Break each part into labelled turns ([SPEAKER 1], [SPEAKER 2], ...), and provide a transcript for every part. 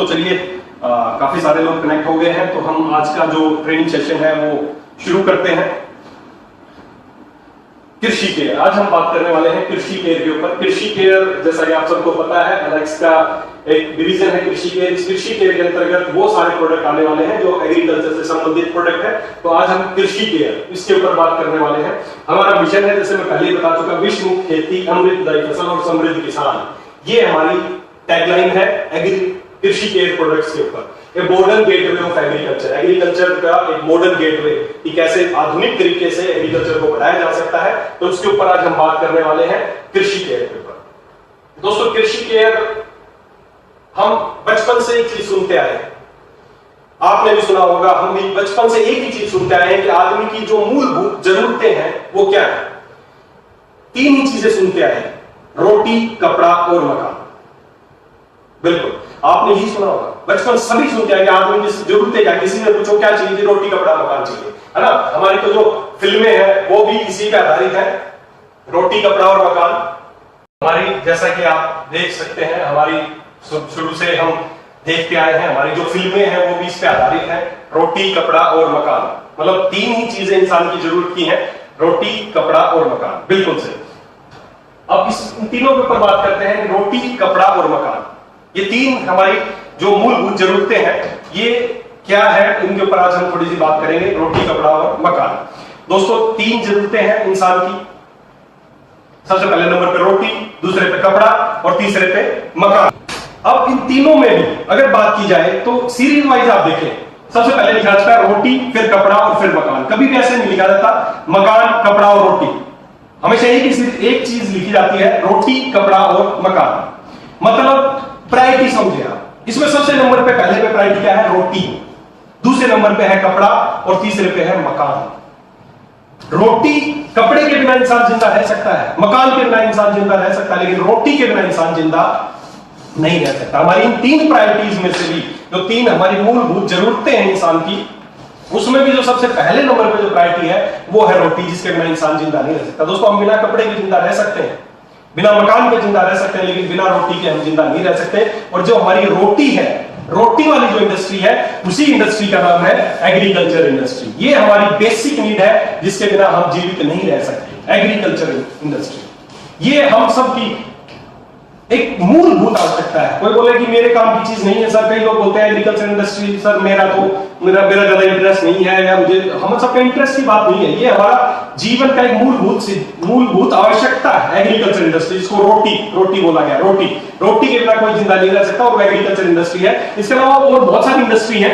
[SPEAKER 1] दोस्तों चलिए काफी सारे लोग कनेक्ट हो गए हैं, तो हम आज का जो ट्रेनिंग सेशन है वो शुरू करते हैं। कृषि केयर, आज हम बात करने वाले हैं कृषि केयर के ऊपर। कृषि केयर जैसा कि आप सबको पता है, एलेक्स का एक डिवीजन है कृषि केयर। इस कृषि केयर के अंतर्गत वो सारे प्रोडक्ट आने वाले हैं जो एग्रीकल्चर से संबंधित प्रोडक्ट है। तो आज हम कृषि केयर इसके ऊपर बात करने वाले हैं। हमारा मिशन है, जैसे मैं पहले ही बता चुका, विश्व मुक्त खेती, अमृतदायी फसल और समृद्ध किसान। ये हमारी टैगलाइन है कृषि केयर प्रोडक्ट्स के ऊपर। A modern gateway of agriculture, agriculture का एक मॉडर्न गेटवे कि कैसे आधुनिक तरीके से एग्रीकल्चर को बढ़ाया जा सकता है, तो उसके ऊपर आज हम बात करने वाले हैं कृषि केयर के ऊपर। दोस्तों कृषि केयर हम बचपन से एक चीज सुनते आए हैं, आपने भी सुना होगा, हम भी बचपन से एक ही चीज सुनते आए हैं कि आदमी की जो मूलभूत जरूरतें हैं वो क्या है। तीन ही चीजें सुनते आए हैं, रोटी, कपड़ा और मकान। बिल्कुल आपने ही सुना होगा, बचपन सभी सुनते हैं कि आदमी की जरूरतें क्या, किसी ने पूछो क्या चाहिए, रोटी, कपड़ा, मकान चाहिए, है ना। हमारी तो जो फिल्में हैं वो भी इसी पे आधारित है, रोटी, कपड़ा और मकान। हमारी जैसा कि आप देख सकते हैं, हमारी शुरू से हम देखते आए हैं, हमारी जो फिल्में हैं वो भी इस पे आधारित है, रोटी, कपड़ा और मकान। मतलब तीन ही चीजें इंसान की जरूरत की हैं, रोटी, कपड़ा और मकान। बिल्कुल सही। अब इस तीनों के ऊपर बात करते हैं, रोटी, कपड़ा और मकान। ये तीन हमारी जो मूलभूत जरूरतें हैं ये क्या है, इनके ऊपर आज हम थोड़ी सी बात करेंगे, रोटी, कपड़ा और मकान। दोस्तों तीन जरूरतें हैं इंसान की। सबसे पहले नंबर पे रोटी, दूसरे पे कपड़ा और तीसरे पे मकान। अब इन तीनों में भी अगर बात की जाए तो सीरीज वाइज आप देखें, सबसे पहले लिखा जाता है रोटी, फिर कपड़ा और फिर मकान। कभी भी ऐसे नहीं लिखा जाता मकान, कपड़ा और रोटी। हमेशा एक चीज लिखी जाती है, रोटी, कपड़ा और मकान। मतलब प्रायोरिटी समझे आप। इसमें सबसे नंबर पे पहले पे प्रायोरिटी क्या है, रोटी, दूसरे नंबर पे है कपड़ा और तीसरे पे है मकान। रोटी, कपड़े के बिना इंसान जिंदा रह सकता है, मकान के बिना इंसान जिंदा रह सकता है, लेकिन रोटी के बिना इंसान जिंदा नहीं रह सकता। हमारी इन तीन प्रायोरिटीज में से भी जो तीन हमारी मूलभूत जरूरतें हैं इंसान की, उसमें भी जो सबसे पहले नंबर पे जो प्रायोरिटी है वो है रोटी, जिसके बिना इंसान जिंदा नहीं रह सकता। दोस्तों हम बिना कपड़े के जिंदा रह सकते हैं, बिना मकान के जिंदा रह सकते हैं, लेकिन बिना रोटी के हम जिंदा नहीं रह सकते। और जो हमारी रोटी है, रोटी वाली जो इंडस्ट्री है, उसी इंडस्ट्री का नाम है एग्रीकल्चर इंडस्ट्री। ये हमारी बेसिक नीड है, जिसके बिना हम जीवित नहीं रह सकते। एग्रीकल्चर इंडस्ट्री ये हम सब की एक मूलभूत आवश्यकता है। कोई बोले कि मेरे काम की चीज नहीं है सर, कई लोग बोलते हैं एग्रीकल्चर इंडस्ट्री सर मेरा ज्यादा इंटरेस्ट नहीं है, या मुझे, हम सबका इंटरेस्ट की बात नहीं है। ये हमारा जीवन का एक मूलभूत आवश्यकता है एग्रीकल्चर इंडस्ट्री, जिसको रोटी बोला गया। रोटी के बिना कोई जिंदा नहीं रह सकता, और एग्रीकल्चर इंडस्ट्री है। इसके अलावा और बहुत सारी इंडस्ट्री है,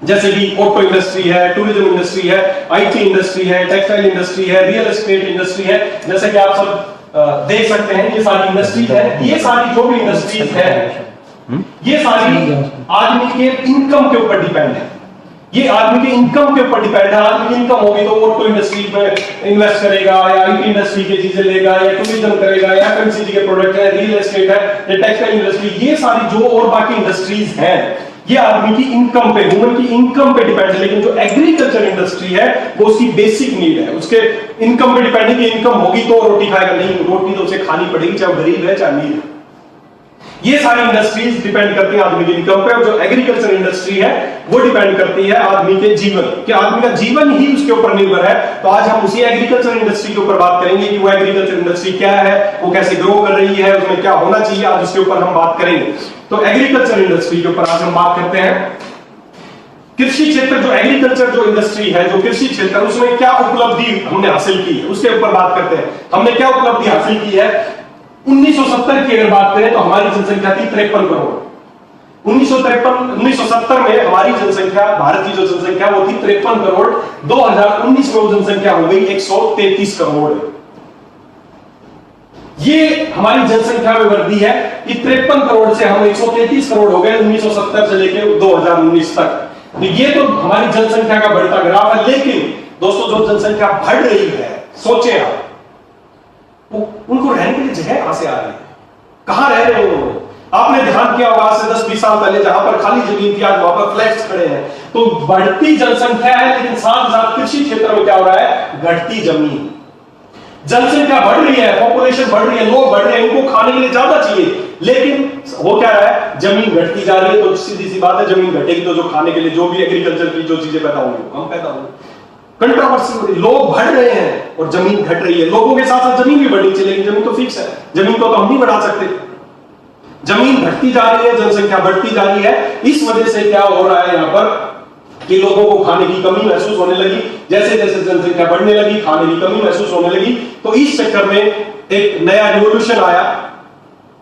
[SPEAKER 1] जैसे कि ऑटो इंडस्ट्री है, टूरिज्म इंडस्ट्री है, IT इंडस्ट्री है, टेक्सटाइल इंडस्ट्री है, रियल एस्टेट इंडस्ट्री है। जैसे कि आप सब देख सकते हैं, ये सारी इंडस्ट्रीज है। ये सारी जो भी इंडस्ट्रीज है, ये सारी आदमी के इनकम के ऊपर डिपेंड है। ये आदमी के इनकम के ऊपर डिपेंड है। आदमी की इनकम होगी तो ऑटो इंडस्ट्री में इन्वेस्ट करेगा, या IT इंडस्ट्री की चीजें लेगा, या टूरिज्म करेगा, या FMCG के प्रोडक्ट है, रियल एस्टेट है, या टेक्सटाइल इंडस्ट्री। ये सारी जो और बाकी इंडस्ट्रीज हैं, ये आदमी की इनकम पे, ह्यूमन की इनकम पे डिपेंड है। लेकिन जो एग्रीकल्चर इंडस्ट्री है वो उसकी बेसिक नीड है, उसके इनकम पे डिपेंड है कि इनकम होगी तो रोटी खाएगा, नहीं रोटी तो उसे खानी पड़ेगी, चाहे गरीब है चाहे अमीर है। ये सारी इंडस्ट्रीज डिपेंड करती है आदमी की इनकम पे, और जो एग्रीकल्चर इंडस्ट्री है वो डिपेंड करती है आदमी के जीवन, कि आदमी का जीवन ही उसके ऊपर निर्भर है। तो आज हम उसी एग्रीकल्चर इंडस्ट्री के ऊपर बात करेंगे कि वो एग्रीकल्चर इंडस्ट्री क्या है, वो कैसे ग्रो कर रही है, उसमें क्या होना चाहिए, आज उसके ऊपर हम बात करेंगे। तो एग्रीकल्चर इंडस्ट्री के ऊपर आज हम बात करते हैं। कृषि क्षेत्र, जो एग्रीकल्चर जो इंडस्ट्री है, जो कृषि क्षेत्र, उसमें क्या उपलब्धि हमने हासिल की है, उसके ऊपर बात करते हैं। हमने क्या उपलब्धि हासिल की है। 1970 की अगर बात करें तो हमारी जनसंख्या थी 53 करोड़। 1970 में हमारी जनसंख्या, भारत की जो जनसंख्या वो थी 53 करोड़। 2019 में वो जनसंख्या हो गई 133 करोड़। ये हमारी जनसंख्या में वृद्धि है कि 53 करोड़ से हम 133 करोड़ हो गए 1970 से लेकर 2019 तक। तो ये तो हमारी जनसंख्या का बढ़ता ग्राफ है। लेकिन दोस्तों जो जनसंख्या बढ़ रही है, सोचे आप, उनको रहने के लिए जगह कहां से आ रही है, कहां रह रहे हो। आपने ध्यान किया होगा आज से 10-20 साल पहले जहां पर खाली जमीन थी, आज वहां पर फ्लैट्स खड़े हैं। तो बढ़ती जनसंख्या है, लेकिन साथ साथ कृषि क्षेत्र में क्या हो रहा है, घटती जमीन। जनसंख्या बढ़ रही है, पॉपुलेशन बढ़ रही है, लोग बढ़ रहे हैं, उनको खाने के लिए ज्यादा चाहिए, लेकिन हो क्या रहा है, जमीन घटती जा रही है। तो सीधी सी बात है, जमीन घटेगी तो जो खाने के लिए जो भी एग्रीकल्चर की जो चीजें पैदा होंगी वो कम पैदा होंगी। कंट्रोवर्सी हो रही, लोग बढ़ रहे हैं और जमीन घट रही है। लोगों के साथ साथ जमीन भी बढ़नी चाहिए, लेकिन जमीन तो फिक्स है, जमीन को तो हम नहीं बढ़ा सकते। जमीन घटती जा रही है, जनसंख्या बढ़ती जा रही है। इस वजह से क्या हो रहा है यहां पर कि लोगों को खाने की कमी महसूस होने लगी। जैसे जैसे जनसंख्या बढ़ने लगी, खाने की कमी महसूस होने लगी। तो इस चक्कर में एक नया रिवॉल्यूशन आया।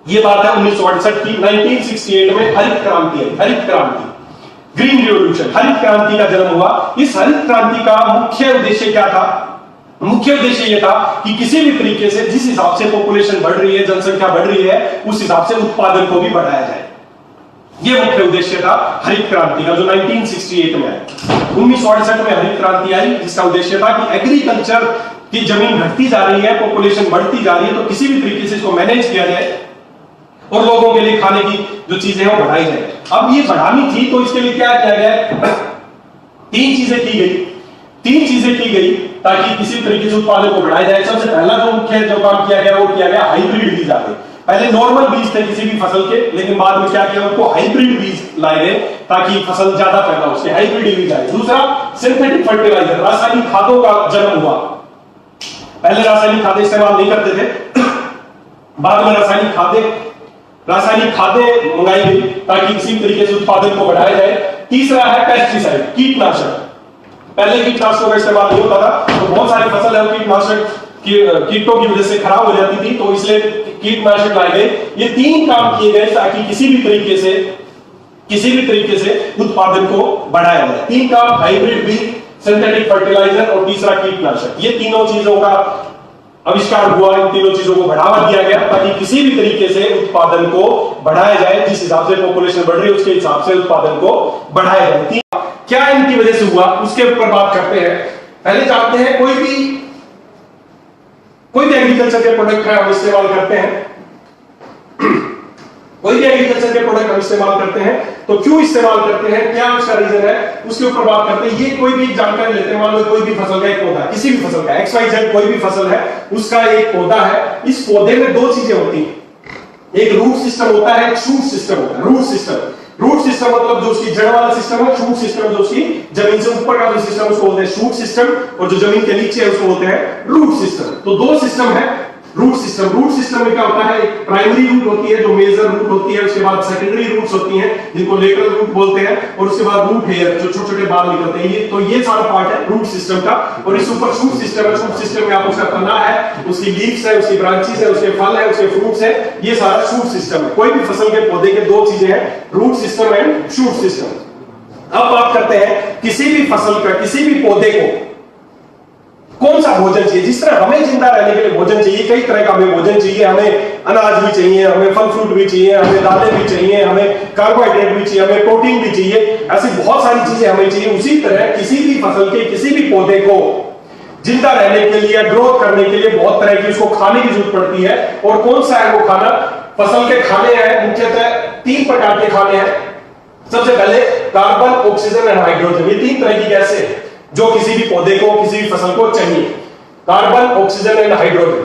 [SPEAKER 1] ये बात है 1968 की। 1968 में हरित क्रांति आई, हरित क्रांति, ग्रीन रिवॉल्यूशन, हरित क्रांति का जन्म हुआ। इस हरित क्रांति का मुख्य उद्देश्य क्या था? मुख्य उद्देश्य यह था कि किसी भी तरीके से जिस हिसाब से पॉपुलेशन बढ़ रही है, जनसंख्या बढ़ रही है, उस हिसाब से उत्पादन को भी बढ़ाया जाए। यह मुख्य उद्देश्य था हरित क्रांति का, जो 1968 में आया। 1968 में हरित क्रांति आई, जिसका उद्देश्य था कि एग्रीकल्चर की जमीन घटती जा रही है, पॉपुलेशन बढ़ती जा रही है, तो किसी भी तरीके से इसको मैनेज किया जाए और लोगों के लिए खाने की जो चीजें हैं वो बढ़ाई जाए। अब ये बढ़ानी थी तो इसके लिए क्या किया गया? तीन चीजें की गई, तीन चीजें की गई ताकि किसी तरीके से उत्पादन को बढ़ाया जाए। सबसे पहला जो मुख्य जो काम किया गया वो किया गया हाइब्रिड बीज आ गए। पहले नॉर्मल बीज थे किसी भी फसल के, लेकिन बाद में क्या किया, उनको हाइब्रिड बीज लाए गए ताकि फसल ज्यादा पैदा हो, उसके हाइब्रिड बीज आए। दूसरा, सिंथेटिक फर्टिलाइजर, रासायनिक खादों का जन्म हुआ। पहले रासायनिक खादें इस्तेमाल नहीं करते थे, बाद में रासायनिक खादें मंगाई गई ताकि किसी तरीके से उत्पादन को बढ़ाया जाए। तीसरा है पेस्टिसाइड, कीटनाशक। पहले कीटनाशकों का इस्तेमाल नहीं होता था, तो बहुत सारी फसल है कीटनाशक कीटों की वजह से खराब हो जाती थी, तो इसलिए कीटनाशक लाए गए। ये तीन काम किए गए ताकि किसी भी तरीके से उत्पादन को बढ़ाया जाए। तीन काम, हाइब्रिड बीज, सिंथेटिक फर्टिलाइजर और तीसरा कीटनाशक। ये तीनों चीजों का आविष्कार हुआ, इन तीनों चीजों को बढ़ावा दिया गया ताकि किसी भी तरीके से उत्पादन को बढ़ाया जाए। जिस हिसाब से पॉपुलेशन बढ़ रही है उसके हिसाब से उत्पादन को बढ़ाया जाए। क्या इनकी वजह से हुआ उसके ऊपर बात करते हैं। पहले जानते हैं कोई भी एग्रीकल्चर के प्रोडक्ट हम इस्तेमाल करते हैं, कोई भी एग्रीकल्चर के प्रोडक्ट हम इस्तेमाल करते हैं तो क्यों इस्तेमाल करते हैं, क्या उसका रीजन है, उसके ऊपर बात करते हैं। ये कोई भी जानकारी लेते हैं। मान लो कोई भी फसल का एक पौधा, किसी भी फसल का XYZ कोई भी फसल है, उसका एक पौधा है। इस पौधे में दो चीजें होती हैं, एक रूट सिस्टम होता है, एक शूट सिस्टम होता है। रूट सिस्टम मतलब जो उसकी जड़ वाला सिस्टम है, शूट सिस्टम जो उसकी जमीन से ऊपर का जो सिस्टम उसको बोलते हैं शूट सिस्टम, और जो जमीन के नीचे है उसको बोलते हैं रूट सिस्टम। तो दो सिस्टम है रूट सिस्टम में क्या होता है, एक प्राइमरी रूट होती है जो मेजर रूट होती है, उसके बाद सेकेंडरी रूट्स होती हैं जिनको लेटरल रूट बोलते हैं, और उसके बाद रूट हेयर जो छोटे छोटे बाल निकलते हैं। ये सारा पार्ट है रूट सिस्टम का। और इस ऊपर शूट सिस्टम है। शूट सिस्टम में आप उसका तना है, उसकी लीव्स है, उसकी ब्रांचेस है, उसके फल है, उसके फ्रूट्स है, ये सारा शूट सिस्टम है। कोई भी फसल के पौधे के दो चीजें हैं, root system and shoot system. अब बात करते हैं किसी भी फसल का, किसी भी पौधे को कौन सा भोजन चाहिए। जिस तरह हमें जिंदा रहने के लिए भोजन चाहिए, कई तरह का हमें भोजन चाहिए, हमें अनाज भी चाहिए, हमें फल फ्रूट भी चाहिए, हमें दालें भी चाहिए, हमें कार्बोहाइड्रेट भी चाहिए, हमें प्रोटीन भी चाहिए, ऐसी बहुत सारी चीजें हमें चाहिए। उसी तरह किसी भी फसल के, किसी भी पौधे को जिंदा रहने के लिए, ग्रोथ करने के लिए बहुत तरह की उसको खाने की जरूरत पड़ती है। और कौन सा है वो खाना? फसल के खाने हैं मुख्यतः तीन प्रकार के खाने हैं। सबसे पहले कार्बन, ऑक्सीजन एंड हाइड्रोजन, ये तीन तरह की गैसें हैं जो किसी भी पौधे को, किसी भी फसल को चाहिए। Carbon, oxygen and hydrogen,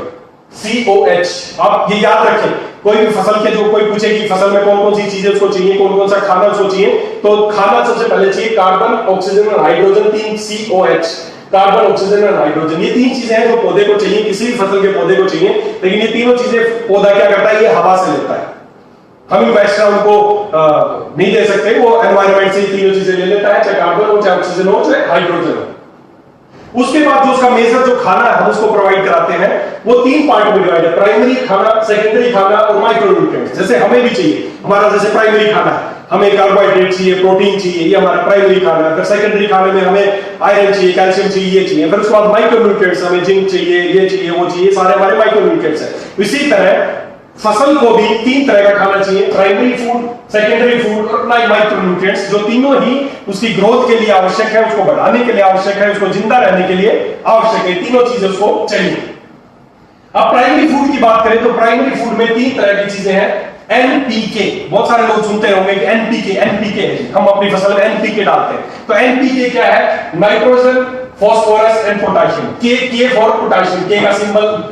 [SPEAKER 1] COH। आप ये याद रखें, कोई भी फसल के जो कोई पूछे कि फसल में कौन कौन सी चीजें उसको चाहिए, कौन कौन सा खाना उसको चाहिए, तो खाना सबसे पहले चाहिए कार्बन, ऑक्सीजन और हाइड्रोजन, तीन COH। कार्बन, ऑक्सीजन और हाइड्रोजन, ये तीन चीजें हैं जो पौधे को चाहिए, किसी भी फसल के पौधे को चाहिए। लेकिन ये तीनों चीजें पौधा क्या करता है, ये हवा से लेता है। हम इनको एक्स्ट्रा उनको नहीं दे सकते, वो एनवायरनमेंट से तीनों चीजें ले लेता है, चाहे कार्बन हो, चाहे ऑक्सीजन हो, चाहे हाइड्रोजन हो। उसके बाद जो उसका मेजर जो खाना है हम उसको प्रोवाइड कराते हैं, वो तीन पार्ट में डिवाइड है, प्राइमरी खाना, सेकेंडरी खाना और माइक्रोन्यूट्रिएंट्स। जैसे हमें भी चाहिए, हमारा जैसे प्राइमरी खाना है, हमें कार्बोहाइड्रेट चाहिए, प्रोटीन चाहिए, ये हमारा प्राइमरी खाना है। फिर सेकेंडरी खाने में हमें आयरन चाहिए, कैल्शियम चाहिए, ये चाहिए। फिर उसके बाद माइक्रोन्यूट्रिएंट्स, हमें जिंक चाहिए, ये चाहिए, वो चाहिए, सारे हमारे माइक्रोन्यूट्रिएंट्स है। इसी तरह फसल को भी तीन तरह का खाना चाहिए, प्राइमरी फूड, सेकेंडरी फूड और माइक्रोन्यूट्रिएंट्स, जो तीनों ही उसकी ग्रोथ के लिए आवश्यक है, उसको बढ़ाने के लिए आवश्यक है, उसको जिंदा रहने के लिए आवश्यक है। तीनों चीजें उसको चाहिए। अब प्राइमरी फूड की बात करें तो प्राइमरी फूड में तीन तरह की चीजें हैं। NPK, बहुत सारे लोग सुनते होंगे कि NPK है, हम अपनी फसल में NPK डालते हैं। तो NPK क्या है? Nitrogen, phosphorus and potassium. के फॉर पोटाशियम, के का सिंबल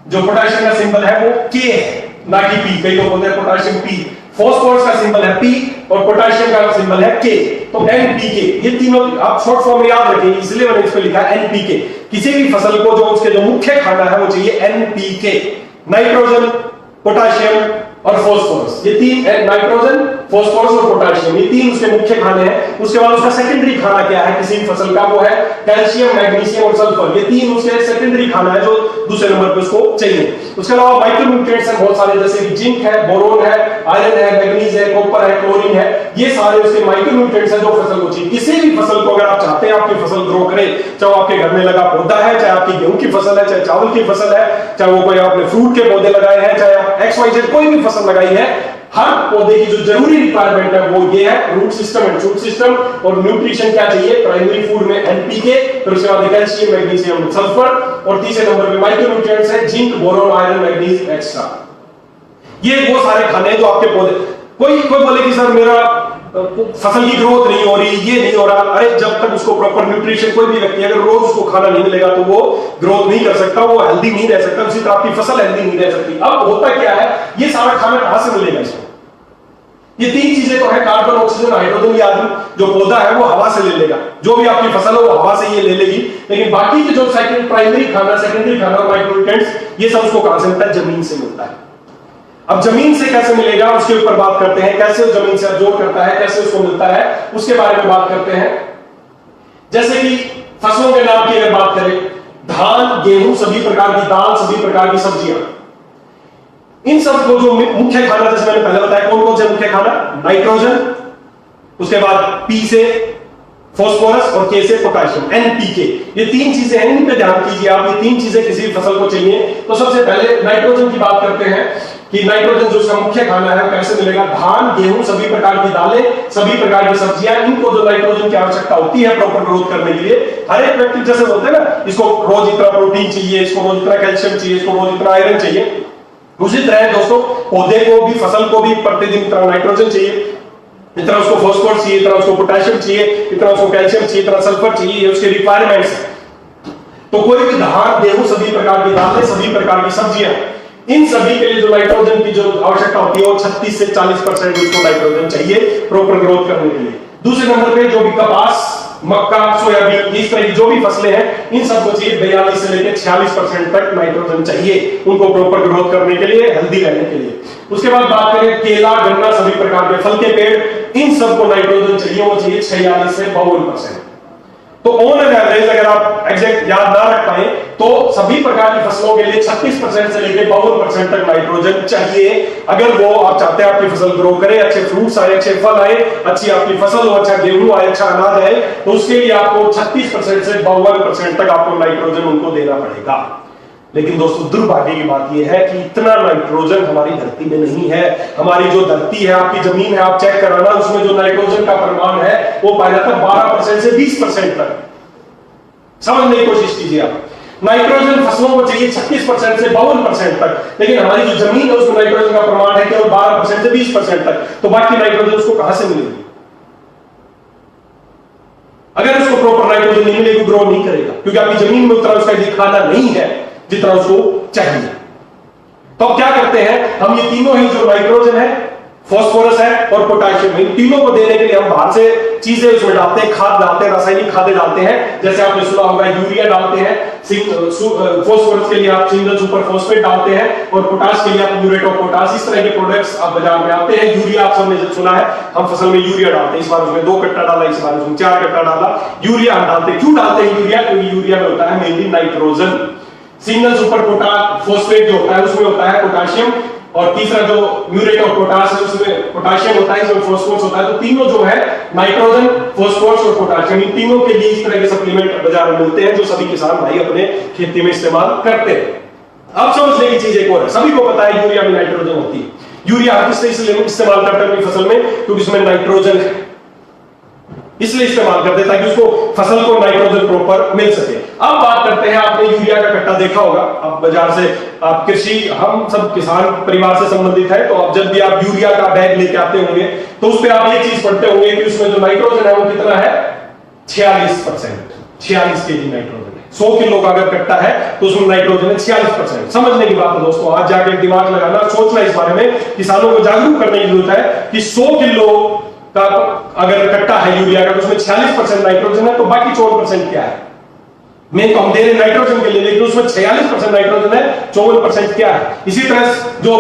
[SPEAKER 1] जो पोटाशियम का सिंबल है वो के है, ना कि पी। कई लोग बोलते हैं पोटाशियम पी। फॉस्फोरस का सिंबल है पी और पोटाशियम का सिंबल है के। तो एनपीके, ये तीनों आप शॉर्ट फॉर्म में याद रखें, इसलिए मैंने इस पे लिखा है एनपीके। किसी भी फसल को जो उसके जो मुख्य खाना है वो चाहिए एनपीके, नाइट्रोजन, पोटाशियम और फॉस्फोरस। ये तीन, नाइट्रोजन, फॉस्फोरस और पोटाशियम, ये तीन उसके मुख्य खाने हैं। उसके बाद उसका सेकेंडरी खाना क्या है किसी भी फसल का, वो है कैल्शियम, मैग्नीशियम और सल्फर। ये तीन उसके सेकेंडरी खाना है जो दूसरे नंबर पे उसको चाहिए। उसके अलावा माइक्रोन्यूट्रिएंट्स हैं बहुत सारे, जैसे कि जिंक है, बोरोन है, आयरन है, मैग्नीज है, कॉपर है, क्लोरीन है। ये सारे उसके माइक्रोन्यूट्रिएंट्स हैं जो फसल को चाहिए। किसी भी फसल को अगर आप चाहते हैं आपकी फसल ग्रो करे, चाहे आपके घर में लगा पौधा है, चाहे आपकी गेहूं की फसल है, चाहे चावल की फसल है, चाहे वो कोई आपने फ्रूट के पौधे लगाए हैं, चाहे आप XYZ कोई भी फसल लगाई है, हर पौधे की जो जरूरी रिक्वायरमेंट है वो ये है, root system and shoot system. और न्यूट्रिशन क्या चाहिए प्राइमरी फूड में एनपीके, फिर उसके बाद कैल्शियम, मैग्नीशियम, सल्फर, और तीसरे नंबर पे माइक्रोन्यूट्रिएंट्स है zinc, boron, iron, manganese extra. ये वो सारे खाने हैं जो आपके पौधे। कोई बोले कि सर मेरा फसल की ग्रोथ नहीं हो रही, ये नहीं हो रहा। अरे जब तक उसको प्रॉपर न्यूट्रिशन, कोई भी व्यक्ति अगर रोज उसको खाना नहीं मिलेगा तो वो ग्रोथ नहीं कर सकता, वो हेल्दी नहीं रह सकता, उसी तरह आपकी फसल हेल्दी नहीं रह सकती। अब होता क्या है, ये सारा खाना कहां से मिलेगा इसको? ये तीन चीजें तो है, कार्बन, ऑक्सीजन, हाइड्रोजन। ये आदमी जो पौधा है वो हवा से ले लेगा, जो भी आपकी फसल है वो हवा से ये ले लेगी। लेकिन बाकी के जो सेकंड प्राइमरी खाना, सेकेंडरी खाना, माइक्रोन्यूट्रिएंट्स, ये सब उसको कहां से मिलता है? जमीन से मिलता है। अब जमीन से कैसे मिलेगा उसके ऊपर बात करते हैं, कैसे वो जमीन से अब्जॉर्ब करता है, कैसे उसको मिलता है, उसके बारे में बात करते हैं। जैसे कि फसलों के नाम की अगर बात करें, धान, गेहूं, सभी प्रकार की दाल, सभी प्रकार की सब्जियां, इन सब को जो मुख्य खाना, जैसे मैंने पहले बताया, कौन कौन से मुख्य खाना? नाइट्रोजन, उसके बाद पी से फॉस्फोरस और के से पोटाशियम, एनपीके। ये तीन चीजें हैं, इन पे ध्यान कीजिए आप। ये तीन चीजें किसी भी फसल को चाहिए। तो सबसे पहले नाइट्रोजन की बात करते हैं कि नाइट्रोजन जो उसका मुख्य खाना है कैसे मिलेगा? धान, गेहूं, सभी प्रकार की दालें, सभी प्रकार की सब्जियां, इनको जो नाइट्रोजन की आवश्यकता होती है प्रॉपर ग्रोथ करने के लिए। हर एक व्यक्ति जैसे बोलते हैं ना, इसको रोज इतना प्रोटीन चाहिए, इसको रोज इतना कैल्शियम चाहिए, इसको रोज इतना आयरन चाहिए, उसी तरह दोस्तों पौधे को भी, फसल को भी प्रतिदिन इतना नाइट्रोजन चाहिए, इतना उसको फॉस्फोरस चाहिए, इतना उसको पोटेशियम चाहिए, इतना उसको कैल्शियम चाहिए, इतना सल्फर चाहिए। ये उसके रिक्वायरमेंट्स है। तो कोई भी धान, गेहूं, सभी प्रकार की दालें, सभी प्रकार की सब्जियां, इन सभी के लिए जो नाइट्रोजन की जो आवश्यकता होती है वो 36 से 40% उसको नाइट्रोजन चाहिए प्रॉपर ग्रोथ करने के लिए। दूसरे नंबर पे जो भी कपास, मक्का, सोयाबीन, इस तरह की जो भी फसलें हैं, इन सबको चाहिए 42 से लेकर 46% तक नाइट्रोजन चाहिए उनको प्रॉपर ग्रोथ करने के लिए, हेल्दी रहने के लिए। उसके बाद बात करें केला, गन्ना, सभी प्रकार के फल के पेड़, इन सबको नाइट्रोजन चाहिए, वो चाहिए 46 से 52%। तो ऑन एन एवरेज अगर आप एग्जैक्ट याद ना रख पाए तो सभी प्रकार की फसलों के लिए 36% से लेकर 52% तक नाइट्रोजन चाहिए। अगर वो आप चाहते हैं आपकी फसल ग्रो करे, अच्छे फ्रूट्स आए, अच्छे फल आए, अच्छी आपकी फसल हो, अच्छा गेहूं आए, अच्छा अनाज आए, तो उसके लिए आपको 36% से 52% तक आपको नाइट्रोजन उनको देना पड़ेगा। लेकिन दोस्तों दुर्भाग्य की बात यह है कि इतना नाइट्रोजन हमारी धरती में नहीं है। हमारी जो धरती है, आपकी जमीन है, आप चेक कराना, उसमें जो नाइट्रोजन का परिमाण है वो पाया जाता है 12% से 20% तक। समझने की कोशिश कीजिए आप। नाइट्रोजन फसलों को चाहिए 36% से 52% तक, लेकिन हमारी जो जमीन है उसमें नाइट्रोजन का प्रमाण है केवल 12% से 20% तक। तो बाकी नाइट्रोजन उसको कहां से मिलेगी? अगर उसको प्रॉपर नाइट्रोजन नहीं मिलेगी, ग्रो नहीं करेगा, क्योंकि आपकी जमीन में उतना उसका खाना नहीं है जितना उसको चाहिए। तो अब क्या करते हैं हम, ये तीनों ही जो नाइट्रोजन है, फॉस्फोरस है और पोटेशियम, इन तीनों को देने के लिए हम बाहर से चीजें उसमें डालते हैं, खाद डालते हैं, रासायनिक खादें डालते हैं। जैसे आपने सुना होगा यूरिया डालते हैं, फॉस्फोरस के लिए आप सिंगल सुपर फॉस्फेट डालते हैं, और पोटाश के लिए आप म्यूरेट ऑफ पोटाश। इस तरह के प्रोडक्ट्स आप बाजार में आते हैं। यूरिया आप सबने सुना है, हम फसल में यूरिया डालते हैं। इस बार उसमें 2 कट्टा डाला, इस बार उसमें 4 कट्टा डाला। यूरिया हम डालते हैं, क्यों डालते हैं यूरिया? क्योंकि यूरिया में होता है mainly nitrogen. Single super phosphate जो होता है उसमें होता है पोटाशियम, और तीसरा जो म्यूरेट ऑफ पोटाश है उसमें पोटाशियम होता है, इसमें फॉस्फोरस होता है। तो तीनों जो है नाइट्रोजन, फॉस्फोरस और पोटाशियम, इन तीनों के लिए इस तरह के सप्लीमेंट बाजार में मिलते हैं जो सभी किसान भाई अपने खेती में इस्तेमाल करते हैं। अब समझने की चीज एक और है, सभी को पता है यूरिया में नाइट्रोजन होती है। यूरिया हर किस इसलिए इस्तेमाल करते हैं अपनी फसल में? क्योंकि इसमें नाइट्रोजन है, इसलिए इस्तेमाल करते हैं ताकि उसको फसल को नाइट्रोजन प्रॉपर मिल सके। अब बात करते हैं, आपने यूरिया का कट्टा देखा होगा, आप बाजार से, आप कृषि, हम सब किसान परिवार से संबंधित है, तो आप जब भी आप यूरिया का बैग लेके आते होंगे तो उस पर आप ये चीज पढ़ते होंगे कि उसमें जो नाइट्रोजन है वो कितना है? 46%। 46 केजी नाइट्रोजन है। 100 किलो का अगर कट्टा है तो उसमें नाइट्रोजन है 46%। समझने की बात है दोस्तों, आज जाके दिमाग लगाना, सोचना इस बारे में, किसानों को जागरूक करने की जरूरत है कि 100 किलो का अगर कट्टा है यूरिया का तो उसमें 46% नाइट्रोजन है, तो बाकी 54% क्या है? मेन तो हम दे रहे नाइट्रोजन के लिए, लेकिन उसमें 46% नाइट्रोजन है, 54% क्या है? इसी तरह जो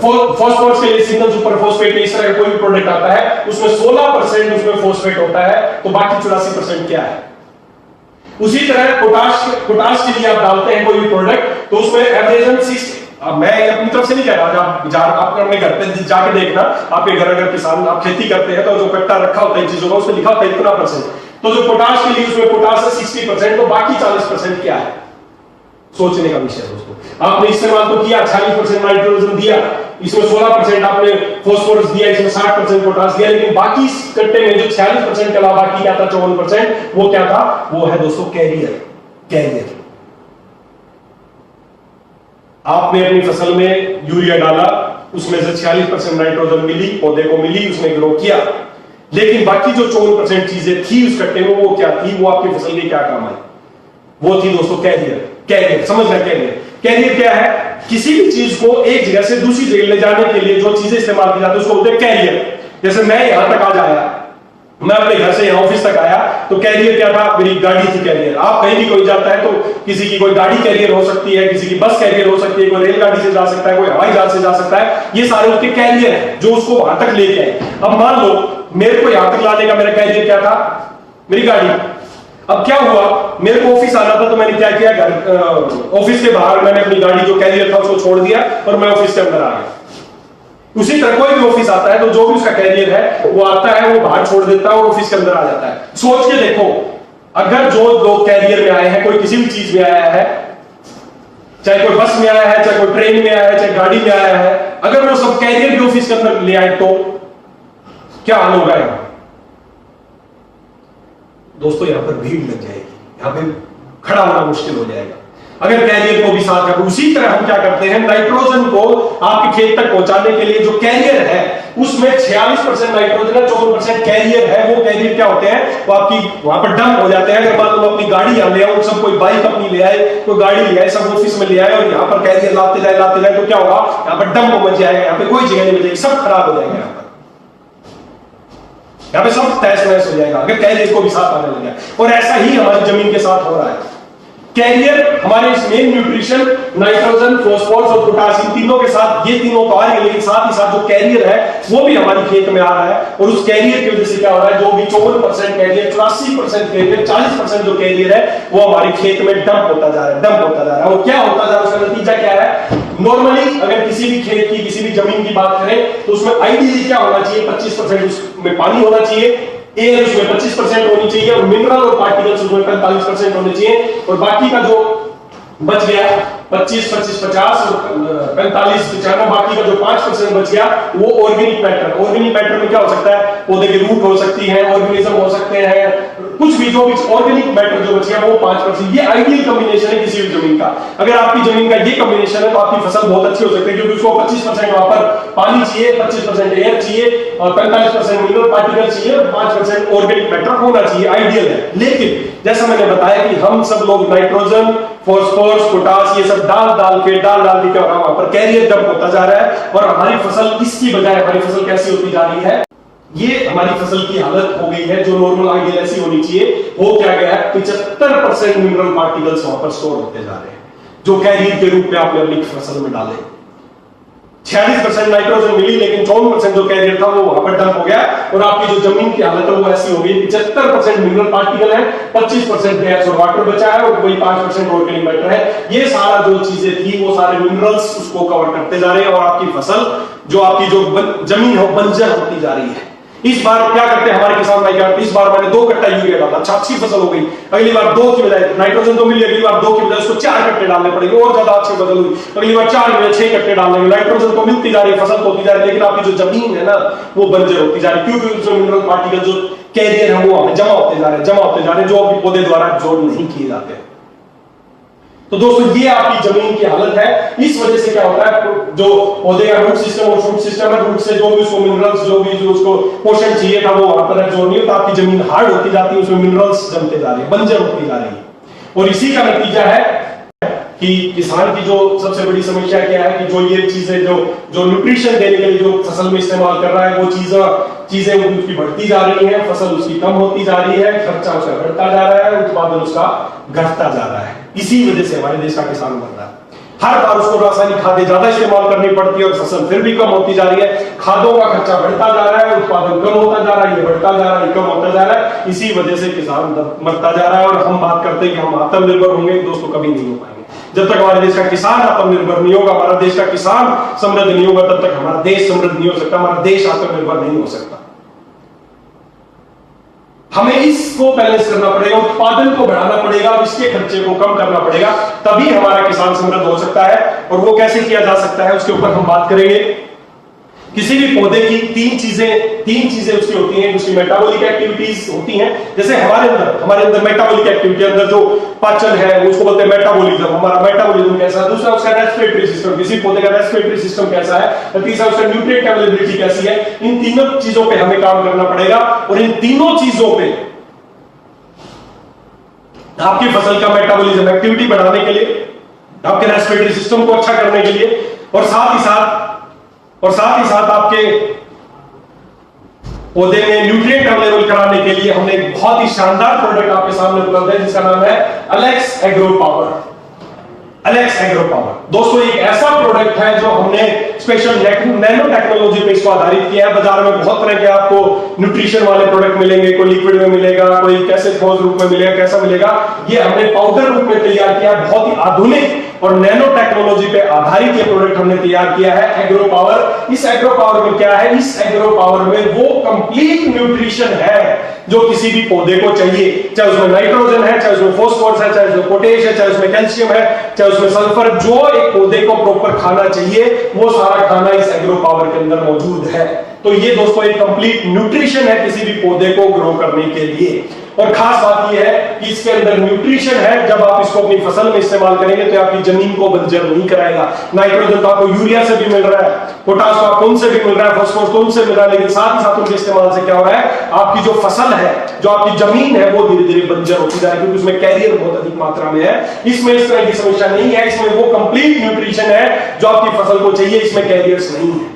[SPEAKER 1] फॉस्फोरस के लिए सिंगल सुपर फॉस्फेट इस तरह का कोई भी प्रोडक्ट आता है उसमें 16% उसमें फॉस्फेट होता है, तो बाकी 84% क्या है? उसी तरह पोटाश के लिए आप डालते हैं कोई भी प्रोडक्ट तो उसमें एवरेजन 6, अब मैं अपनी तरफ से नहीं कह रहा, आप अपने घर पे जाके देखना, आपके घर अगर किसान आप खेती करते हैं तो जो कट्टा रखा होता है चीजों का उसमें लिखा होता है इतना %, तो जो पोटाश के लिए उसमें पोटाश है 60%, तो बाकी 40% क्या है? सोचने का विषय दोस्तों। आपने इस्तेमाल तो किया, 40% नाइट्रोजन दिया, इसमें 16% आपने फास्फोरस दिया, इसमें 60% पोटाश दिया, लेकिन बाकी कट्टे में जो 46% के अलावा बाकी क्या था 54%, वो क्या था? वो है दोस्तों कैरियर। आपने अपनी फसल में यूरिया डाला, उसमें से 46% नाइट्रोजन मिली, पौधे को मिली, उसने ग्रो किया, लेकिन बाकी जो 54% चीजें थी उस कट्टे में वो क्या थी? वो आपकी फसल के क्या काम आई? वो थी दोस्तों कैरियर। समझना, कैरियर क्या है? किसी भी चीज को एक जगह से दूसरी जगह ले जाने के लिए जो चीजें इस्तेमाल की जाती है उसको बोलते हैं कैरियर। जैसे मैं यहां तक आज आया, मैं अपने घर से यहां ऑफिस तक आया, तो कैरियर क्या था? मेरी गाड़ी थी कैरियर। आप कहीं भी कोई जाता है तो किसी की कोई गाड़ी कैरियर हो सकती है, किसी की बस कैरियर हो सकती है, कोई रेलगाड़ी से जा सकता है, कोई हवाई जहाज से जा सकता है, ये सारे उसके कैरियर है जो उसको वहां तक लेके आए। अब मान लो मेरे को यहां तक लाने का मेरा कैरियर क्या था? मेरी गाड़ी। अब क्या हुआ, मेरे को ऑफिस आना था तो मैंने क्या किया, घर ऑफिस के बाहर मैंने अपनी गाड़ी जो कैरियर था उसको छोड़ दिया और मैं ऑफिस के अंदर आ गया। उसी तरह कोई भी ऑफिस आता है तो जो भी उसका कैरियर है वो आता है, वो बाहर छोड़ देता है और ऑफिस के अंदर आ जाता है। सोच के देखो, अगर जो लोग कैरियर में आए हैं, कोई किसी भी चीज में आया है, चाहे कोई बस में आया है, चाहे कोई ट्रेन में आया है, चाहे गाड़ी में आया है, अगर वो सब कैरियर भी ऑफिस के अंदर ले आए तो क्या हाल होगा? यहां दोस्तों यहां पर भीड़ लग जाएगी, यहां पे खड़ा होना मुश्किल हो जाएगा अगर कैरियर को भी साथ रखो। उसी तरह हम क्या करते हैं, नाइट्रोजन को आपके खेत तक पहुंचाने के लिए जो कैरियर है उसमें 46% नाइट्रोजन है, 54% कैरियर है। वो कैरियर क्या होते हैं? वो आपकी वहां पर डंप हो जाते हैं। अगर मान लो अपनी गाड़ी यहां ले आओ, सब कोई बाइक अपनी ले आए, कोई गाड़ी ले आए, सब ऑफिस में ले आए और यहाँ पर कैरियर लाते जाए तो क्या होगा? यहाँ पर डंप मच जाएगा, यहाँ पे कोई जगह नहीं बचेगी, सब खराब हो जाएगा, यहाँ पे सब तहस नहस हो जाएगा अगर कैरियर को भी साथ आने लगे। और ऐसा ही हमारी जमीन के साथ हो रहा है। कैरियर हमारे इस मेन न्यूट्रिशन नाइट्रोजन, फास्फोरस और पोटाश, इन तीनों के साथ, ये तीनों तो आ रहे हैं, लेकिन साथ ही साथ जो कैरियर है वो भी हमारी खेत में आ रहा है। और उस कैरियर की वजह से क्या हो रहा है, जो भी 54% कैरियर, 84% कैरियर, 40% जो कैरियर है वो हमारे खेत में डंप होता जा रहा है। और क्या होता जा रहा है, उसका नतीजा क्या है? नॉर्मली अगर किसी भी खेत की, किसी भी जमीन की बात करें तो उसमें आइडियली क्या होना चाहिए? 25% उसमें पानी होना चाहिए, एयर उसमें 25% होनी चाहिए और मिनरल और पार्टिकल्स उसमें 45% होने चाहिए। और बाकी का जो बच गया 25, 50 और 45, 95, बाकी का जो 5% बच गया वो ऑर्गेनिक मैटर में क्या हो सकता है? पौधे की रूट हो सकती है, ऑर्गेनिज्म हो सकते हैं, कुछ भी जो भी ऑर्गेनिक मैटर जो बच गया वो 5%। ये आइडियल कॉम्बिनेशन है किसी भी जमीन का। अगर आपकी जमीन का ये कॉम्बिनेशन है तो आपकी फसल बहुत अच्छी हो सकती है, क्योंकि उसको 25% वहां पर पानी चाहिए, 25% एयर चाहिए और 45% मिनरल पार्टिकल चाहिए और 5% ऑर्गेनिक मैटर होना चाहिए, आइडियल है। लेकिन जैसा मैंने बताया कि हम सब लोग नाइट्रोजन, फास्फोरस, पोटाश ये सब डाल के क्या हो रहा है, वहां पर कैरियर डंप होता जा रहा है और हमारी फसल, इसकी बजाय हमारी फसल कैसी होती जा रही है? ये हमारी फसल की हालत हो गई है जो नॉर्मल आइडियल ऐसी होनी चाहिए, हो क्या गया है? 75% मिनरल पार्टिकल्स वहां पर स्टोर होते जा रहे हैं जो कैरियर के रूप में आपने अपनी फसल में डाले। 46% नाइट्रोजन मिली, लेकिन 54% जो कैरियर था वो वहां पर डंप हो गया और आपकी जो जमीन की हालत है वो ऐसी हो गई। 75% मिनरल पार्टिकल है, 25% गैस और वाटर बचा है और वही 5% ऑर्गेनिक मैटर है। ये सारा जो चीजें थी वो सारे मिनरल्स उसको कवर करते जा रहे हैं और आपकी फसल, जो आपकी जो जमीन है बंजर होती जा रही है। इस बार क्या करते हैं हमारे किसान भाई? क्या करते हैं? इस बार मैंने 2 कट्टा यूरिया डाला, अच्छा अच्छी फसल हो गई। अगली बार 2 की बजाय नाइट्रोजन तो मिली, अगली बार 2 की बजाय उसको 4 कट्टे डालने पड़ेंगे और ज्यादा अच्छी फसल हुई। अगली बार 4 की बजाय 6 कट्टे डालने, नाइट्रोजन तो मिलती जा रही है, फसल तो होती जा रही है, लेकिन आपकी जो जमीन है ना वो बंजर होती जा रही है, क्योंकि उसमें मिनरल पार्टिकल जो कैरियर है वो जमा होते जा रहे हैं, जो अभी पौधे द्वारा जोड़ नहीं किए जाते। तो दोस्तों ये आपकी जमीन की हालत है। इस वजह से क्या होता है, जो पौधे का रूट सिस्टम और शूट सिस्टम है, रूट से जो भी उसको मिनरल्स, जो भी जो उसको पोषण चाहिए था वो वहां पर एब्जॉर्ब नहीं होता, आपकी जमीन हार्ड होती जाती है, उसमें मिनरल्स जमते जा रहे हैं, बंजर होती जा रही है। और इसी का नतीजा है कि किसान की जो सबसे बड़ी समस्या क्या है कि जो ये चीजें जो न्यूट्रिशन देने के लिए जो फसल में इस्तेमाल कर रहा है, वो चीजें उसकी बढ़ती जा रही है, फसल उसकी कम होती जा रही है, खर्चा उसका बढ़ता जा रहा है, उत्पादन उसका घटता जा रहा है। इसी वजह से हमारे देश का किसान मर रहा है। हर बार उसको रासायनिक खादें ज्यादा इस्तेमाल करनी पड़ती है और फसल फिर भी कम होती जा रही है, खादों का खर्चा बढ़ता जा रहा है, उत्पादन कम होता जा रहा है, ये बढ़ता जा रहा है, कम होता जा रहा है। इसी वजह से किसान मरता जा रहा है। और हम बात करते हैं कि हम आत्मनिर्भर होंगे, दोस्तों कभी नहीं हो पाएंगे जब तक हमारे देश का किसान आत्मनिर्भर नहीं होगा, हमारा देश का किसान समृद्ध नहीं होगा, तब तक हमारा देश समृद्ध नहीं हो सकता, हमारा देश आत्मनिर्भर नहीं हो सकता। हमें इसको बैलेंस करना पड़ेगा, उत्पादन को बढ़ाना पड़ेगा, इसके खर्चे को कम करना पड़ेगा, तभी हमारा किसान समृद्ध हो सकता है। और वो कैसे किया जा सकता है उसके ऊपर हम बात करेंगे। किसी भी पौधे की तीन चीजें उसकी होती हैं, उसकी मेटाबॉलिक एक्टिविटीज होती हैं। जैसे हमारे अंदर मेटाबॉलिक एक्टिविटी, अंदर जो पाचन है उसको बोलते हैं मेटाबॉलिज्म। हमारा मेटाबॉलिज्म कैसा है, दूसरा उसका रेस्पिरेटरी सिस्टम, किसी पौधे का रेस्पिरेटरी सिस्टम कैसा है, तीसरा उसका न्यूट्रिएंट अवेलेबिलिटी कैसी है। इन तीनों चीजों पे हमें काम करना पड़ेगा और इन तीनों चीजों पे आपकी फसल का मेटाबॉलिज्म एक्टिविटी बढ़ाने के लिए, आपके रेस्पिरेटरी सिस्टम को अच्छा करने के लिए और साथ ही साथ आपके पौधे में न्यूट्रिएंट अवेलेबल कराने के लिए हमने एक बहुत ही शानदार प्रोडक्ट आपके सामने उपलब्ध है जिसका नाम है Alex agro power. Alex agro power दोस्तों एक ऐसा प्रोडक्ट है जो हमने स्पेशल नैनो टेक्नोलॉजी पे इसको आधारित किया है। बाजार में बहुत तरह के आपको न्यूट्रिशन वाले प्रोडक्ट मिलेंगे, कोई लिक्विड में मिलेगा, कोई कैसे ठोस रूप में मिलेगा, कैसा मिलेगा। ये हमने पाउडर रूप में तैयार किया, बहुत ही आधुनिक और नैनो टेक्नोलॉजी पे आधारित ये प्रोडक्ट हमने तैयार किया है एग्रो पावर। इस एग्रो पावर में क्या है, इस एग्रो पावर में वो कंप्लीट न्यूट्रिशन है जो किसी भी पौधे को चाहिए, चाहे उसमें नाइट्रोजन है, चाहे उसमें फॉस्फोरस है, चाहे उसमें पोटेश है, चाहे उसमें कैल्शियम है, चाहे उसमें सल्फर, जो एक पौधे को प्रॉपर खाना चाहिए वो सारा खाना इस एग्रो पावर के अंदर मौजूद है। तो ये दोस्तों एक कंप्लीट न्यूट्रिशन है किसी भी पौधे को ग्रो करने के लिए। और खास बात यह है कि इसके अंदर न्यूट्रिशन है, जब आप इसको अपनी फसल में इस्तेमाल करेंगे तो आपकी जमीन को बंजर नहीं कराएगा। नाइट्रोजन तो आपको यूरिया से भी मिल रहा है, पोटाश तो आपको उनसे भी मिल रहा है, फॉस्फोरस तो उनसे मिल रहा है, लेकिन साथ ही साथ उनके इस्तेमाल से क्या हो रहा है, आपकी जो फसल है, जो आपकी जमीन है वो धीरे धीरे बंजर होती जा रही है, क्योंकि उसमें कैरियर बहुत अधिक मात्रा में है। इसमें इस तरह की समस्या नहीं है, इसमें वो कंप्लीट न्यूट्रिशन है जो आपकी फसल को चाहिए, इसमें कैरियर्स नहीं है।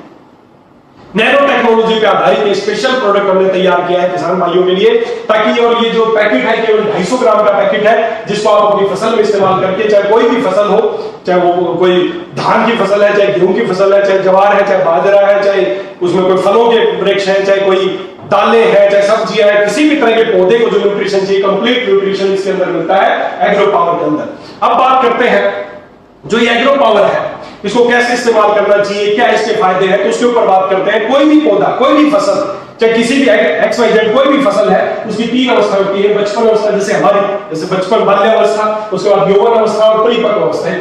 [SPEAKER 1] नैनो टेक्नोलॉजी पे आधारित एक स्पेशल प्रोडक्ट हमने तैयार किया है किसान भाइयों के लिए, ताकि और ये जो पैकेट है केवल 250 ग्राम का पैकेट है, जिसको आप अपनी फसल में इस्तेमाल करके, चाहे कोई भी फसल हो, चाहे वो कोई धान की फसल है, चाहे गेहूं की फसल है, चाहे ज्वार है, चाहे बाजरा है, चाहे उसमें कोई फलों के वृक्ष है, चाहे कोई दालें हैं, चाहे सब्जियां हैं, किसी भी तरह के पौधे को जो न्यूट्रिशन चाहिए, कंप्लीट न्यूट्रिशन इसके अंदर मिलता है एग्रो पावर के अंदर। अब बात करते हैं जो ये एग्रो पावर है इसको कैसे इस्तेमाल करना चाहिए, क्या इसके फायदे हैं, तो उसके ऊपर बात करते हैं। कोई भी पौधा, कोई भी फसल, चाहे किसी भी XYZ कोई भी फसल है, उसकी तीन अवस्था होती है। बचपन अवस्था जैसे हमारी, जैसे बचपन बाल्यावस्था, उसके बाद यौवन अवस्था और परिपक्व अवस्था है।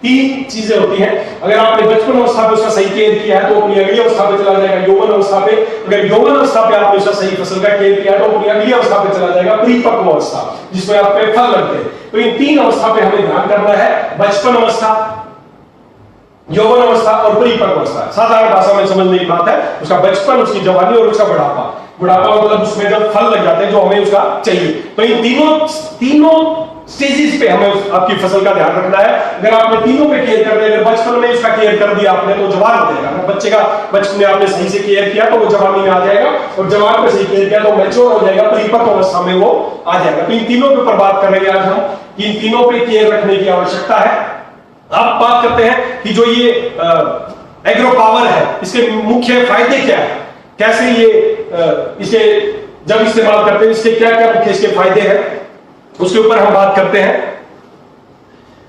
[SPEAKER 1] तीन चीजें होती हैं। अगर आपने बचपन अवस्था पे उसका सही केयर किया है तो अपनी अगली अवस्था पे चला जाएगा यौवन अवस्था पे। अगर यौवन अवस्था पे आपने उसका सही फसल का केयर किया तो अपनी अगली अवस्था पे चला जाएगा परिपक्व अवस्था, जिसमें आप पे फल लगते हैं। तो इन तीन अवस्था पे हमें ध्यान करना है, बचपन अवस्था, यौवन अवस्था और परिपक्व अवस्था। साधारण भाषा में समझने की बात है, उसका बचपन, उसकी जवानी और उसका बुढ़ापा। बुढ़ापा मतलब उसमें जब फल लग जाते हैं जो हमें उसका चाहिए। तो इन तीनों स्टेजेस पे हमें आपकी फसल का ध्यान रखना है। अगर आपने तीनों पे केयर कर दिया, अगर बचपन में इसका केयर कर दिया आपने तो जवान हो जाएगा। अगर बच्चे का बचपन में आपने सही से केयर किया तो वो जवानी में आ जाएगा, और जवान में सही केयर किया तो मैच्योर हो जाएगा, परिपक्व अवस्था में वो आ जाएगा। तो इन तीनों के ऊपर बात करेंगे आज हम, इन तीनों पे केयर रखने की आवश्यकता है। अब बात करते हैं कि जो ये एग्रो पावर है इसके मुख्य फायदे क्या है, कैसे ये इसे जब इस्तेमाल करते हैं इसके क्या क्या मुख्य इसके फायदे हैं, उसके ऊपर हम बात करते हैं।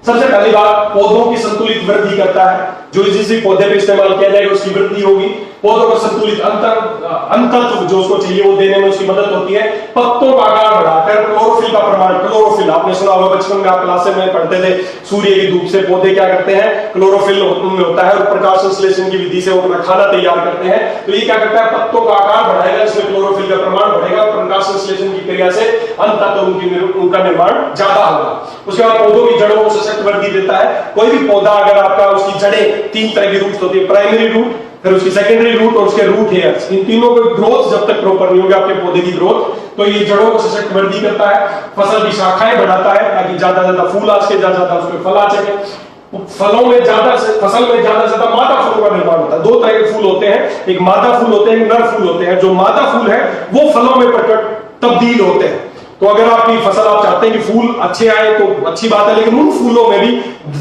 [SPEAKER 1] सबसे पहली बात, पौधों की संतुलित वृद्धि करता है। जो जिस भी पौधे पे इस्तेमाल किया जाएगा उसकी वृद्धि होगी। पौधों को संतुलित अंतत्व जो उसको चाहिए वो देने में उसकी मदद होती है। पत्तों का आकार बढ़ाकर क्लोरोफिल का प्रमाण, क्लोरोफिल आपने सुना होगा बचपन में आप क्लास में पढ़ते थे, सूर्य की धूप से पौधे क्या करते हैं, क्लोरोफिल उनमें होता है और प्रकाश संश्लेषण की विधि से वो अपना खाना तैयार करते हैं। तो ये क्या करता है, पत्तों का आकार बढ़ाएगा, इसमें क्लोरोफिल का प्रमाण बढ़ेगा, प्रकाश संश्लेषण की प्रक्रिया से अंत तक उनका निर्माण ज्यादा होगा। उसके बाद पौधों की जड़ों को सशक्त वृद्धि देता है। कोई भी पौधा अगर आपका, उसकी जड़ें 3 तरह की रूट होती है, प्राइमरी रूट, फिर उसकी सेकेंडरी रूट और उसके रूट हेयर्स, इन तीनों को ग्रोथ जब तक प्रॉपर नहीं होगी आपके पौधे की ग्रोथ, तो ये जड़ों को सशक्त वृद्धि करता है। फसल की शाखाएं बढ़ाता है ताकि ज्यादा ज्यादा फूल आ सके, ज्यादा उसमें फल आ सके। फलों में ज्यादा से फसल में ज्यादा से ज्यादा मादा फूलों का निर्माण होता है। 2 तरह के फूल होते हैं, एक मादा फूल होते हैं, एक नर फूल होते हैं। जो मादा फूल है वो फलों में प्रकट तब्दील होते हैं। तो अगर आपकी फसल आप चाहते हैं कि फूल अच्छे आए तो अच्छी बात है, लेकिन उन फूलों में भी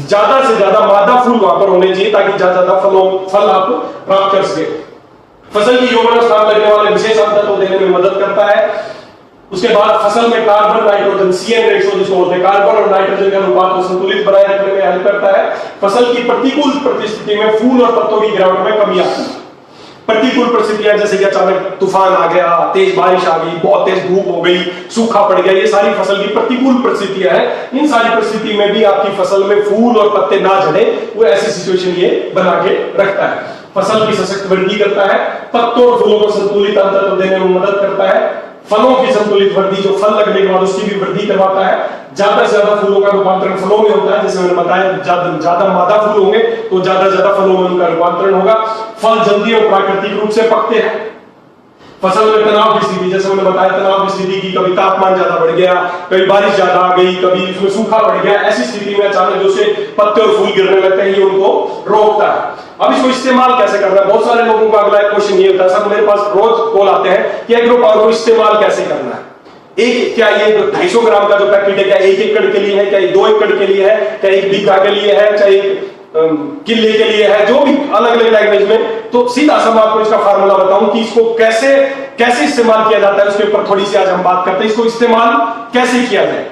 [SPEAKER 1] ज्यादा से ज्यादा मादा फूल वहां पर होने चाहिए ताकि ज्यादा फल आप प्राप्त कर सके। फसल की यौवनावस्था में लगने वाले विशेष अंतर को देने में मदद करता है। उसके बाद फसल में कार्बन नाइट्रोजन CN रेशियो जिसको बोलते हैं, कार्बन और नाइट्रोजन के अनुपात को संतुलित बनाए रखने में हेल्प करता है। फसल की प्रतिकूल परिस्थिति में फूल और पत्तों की गिरावट में कमी आती है। प्रतिकूल परिस्थितियां जैसे कि अचानक तूफान आ गया, तेज बारिश आ गई, बहुत तेज धूप हो गई, सूखा पड़ गया, ये सारी फसल की प्रतिकूल परिस्थितियां हैं। इन सारी परिस्थिति में भी आपकी फसल में फूल और पत्ते ना झड़े, वो ऐसी सिचुएशन ये बना के रखता है। फसल की सशक्त वृद्धि करता है। पत्तों और फूलों को संतुलित अंतर को देने में मदद करता है। फलों की संतुलित वृद्धि, जो फल लगने के बाद उसकी भी वृद्धि करवाता है। ज्यादा से ज्यादा फूलों का रूपांतरण फलों में होता है, जैसे मैंने बताया, ज्यादा मादा फूल होंगे तो ज्यादा ज्यादा फलों में उनका रूपांतरण होगा। फल जल्दी और प्राकृतिक रूप से पकते हैं। फसल में तनाव की स्थिति, जैसे मैंने बताया, तनाव की स्थिति की, कभी तापमान ज्यादा बढ़ गया, कभी बारिश ज्यादा आ गई, कभी उसमें सूखा पड़ गया, ऐसी स्थिति में अचानक जो से पत्ते और फूल गिरने लगते हैं, ये उनको रोकता है। अब इसको इस्तेमाल कैसे करना है? बहुत सारे लोगों का अगला क्वेश्चन ये होता है, सर मेरे पास रोज कॉल आते हैं कि एग्रो पावर को इस्तेमाल कैसे करना है। एक, क्या ये 250 ग्राम का जो पैकेट है, क्या 1 एकड़ के लिए है, क्या 2 एकड़ के लिए है, क्या 1 बीघा के लिए है, चाहे किले के लिए है, जो भी अलग अलग लैंग्वेज में। तो सीधा सा मैं आपको इसका फार्मूला बताऊं कि इसको कैसे इस्तेमाल किया जाता है, उसके ऊपर थोड़ी सी आज हम बात करते हैं। इसको इस्तेमाल कैसे किया जाए,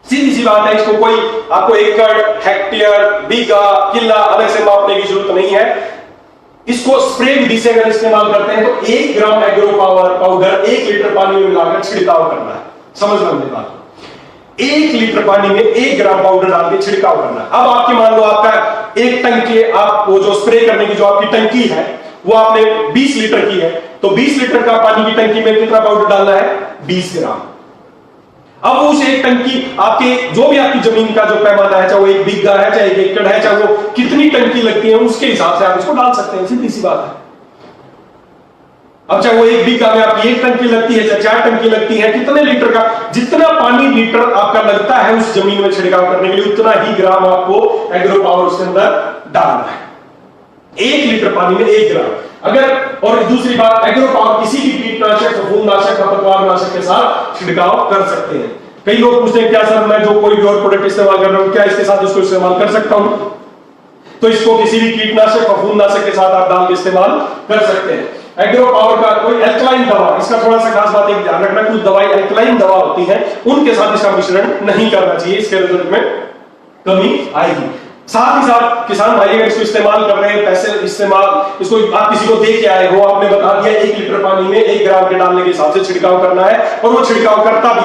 [SPEAKER 1] सीधी सी बात है। इसको कोई आपको एकड़, हेक्टेयर, बीघा, किला अलग से मापने की जरूरत नहीं है। इसको स्प्रे विधि से अगर इस्तेमाल करते हैं तो 1 ग्राम एग्रो पावर पाउडर 1 लीटर पानी में मिलाकर छिड़काव करना है। समझना मेरी बात, 1 लीटर पानी में 1 ग्राम पाउडर डाल के छिड़काव करना है। अब आपकी मान लो आपका एक टंकी, आप वो जो स्प्रे करने की जो आपकी टंकी है वो आपने 20 लीटर की है, तो 20 लीटर का पानी की टंकी में कितना पाउडर डालना है? 20 ग्राम। अब उस एक टंकी, आपके जो भी आपकी जमीन का जो पैमाना है, चाहे वो 1 बीघा है, चाहे 1 एकड़ है, चाहे वो कितनी टंकी लगती है, उसके हिसाब से आप इसको डाल सकते हैं। सीधी सी बात है। अब चाहे वो 1 बीघा में आपकी 1 टंकी लगती है, चाहे 4 टंकी लगती है, कितने लीटर का, जितना पानी लीटर आपका लगता है उस जमीन में छिड़काव करने के लिए, उतना ही ग्राम आपको एग्रो पावर उसके अंदर डालना है। 1 लीटर पानी में 1 ग्राम। अगर, और दूसरी बात, एग्रो पावर किसी भी कीटनाशक, फफूंदनाशक, खरपतवारनाशक के साथ छिड़काव कर सकते हैं। कई लोग पूछते हैं क्या सर मैं जो कोई भी और प्रोडक्ट इस्तेमाल कर रहा हूं, क्या इसके साथ इसको इस्तेमाल कर सकता हूं? तो इसको किसी भी कीटनाशक, फफूंदनाशक के साथ आप डाल के इस्तेमाल कर सकते हैं। एग्रो पावर का कोई एल्कलाइन दवा, इसका थोड़ा सा खास बात एक ध्यान रखना, कुछ दवाई एल्कलाइन दवा होती है, उनके साथ इसका मिश्रण नहीं करना चाहिए, इसके रिजल्ट में कमी आएगी। साथ ही साथ किसान भाई अगर इसको इस्तेमाल कर रहे हैं, पैसे इस्तेमाल, इसको आप किसी को दे के आए हो, आपने बता दिया 1 लीटर पानी में 1 ग्राम के डालने के हिसाब से छिड़काव करना है, और वो छिड़काव करता भी,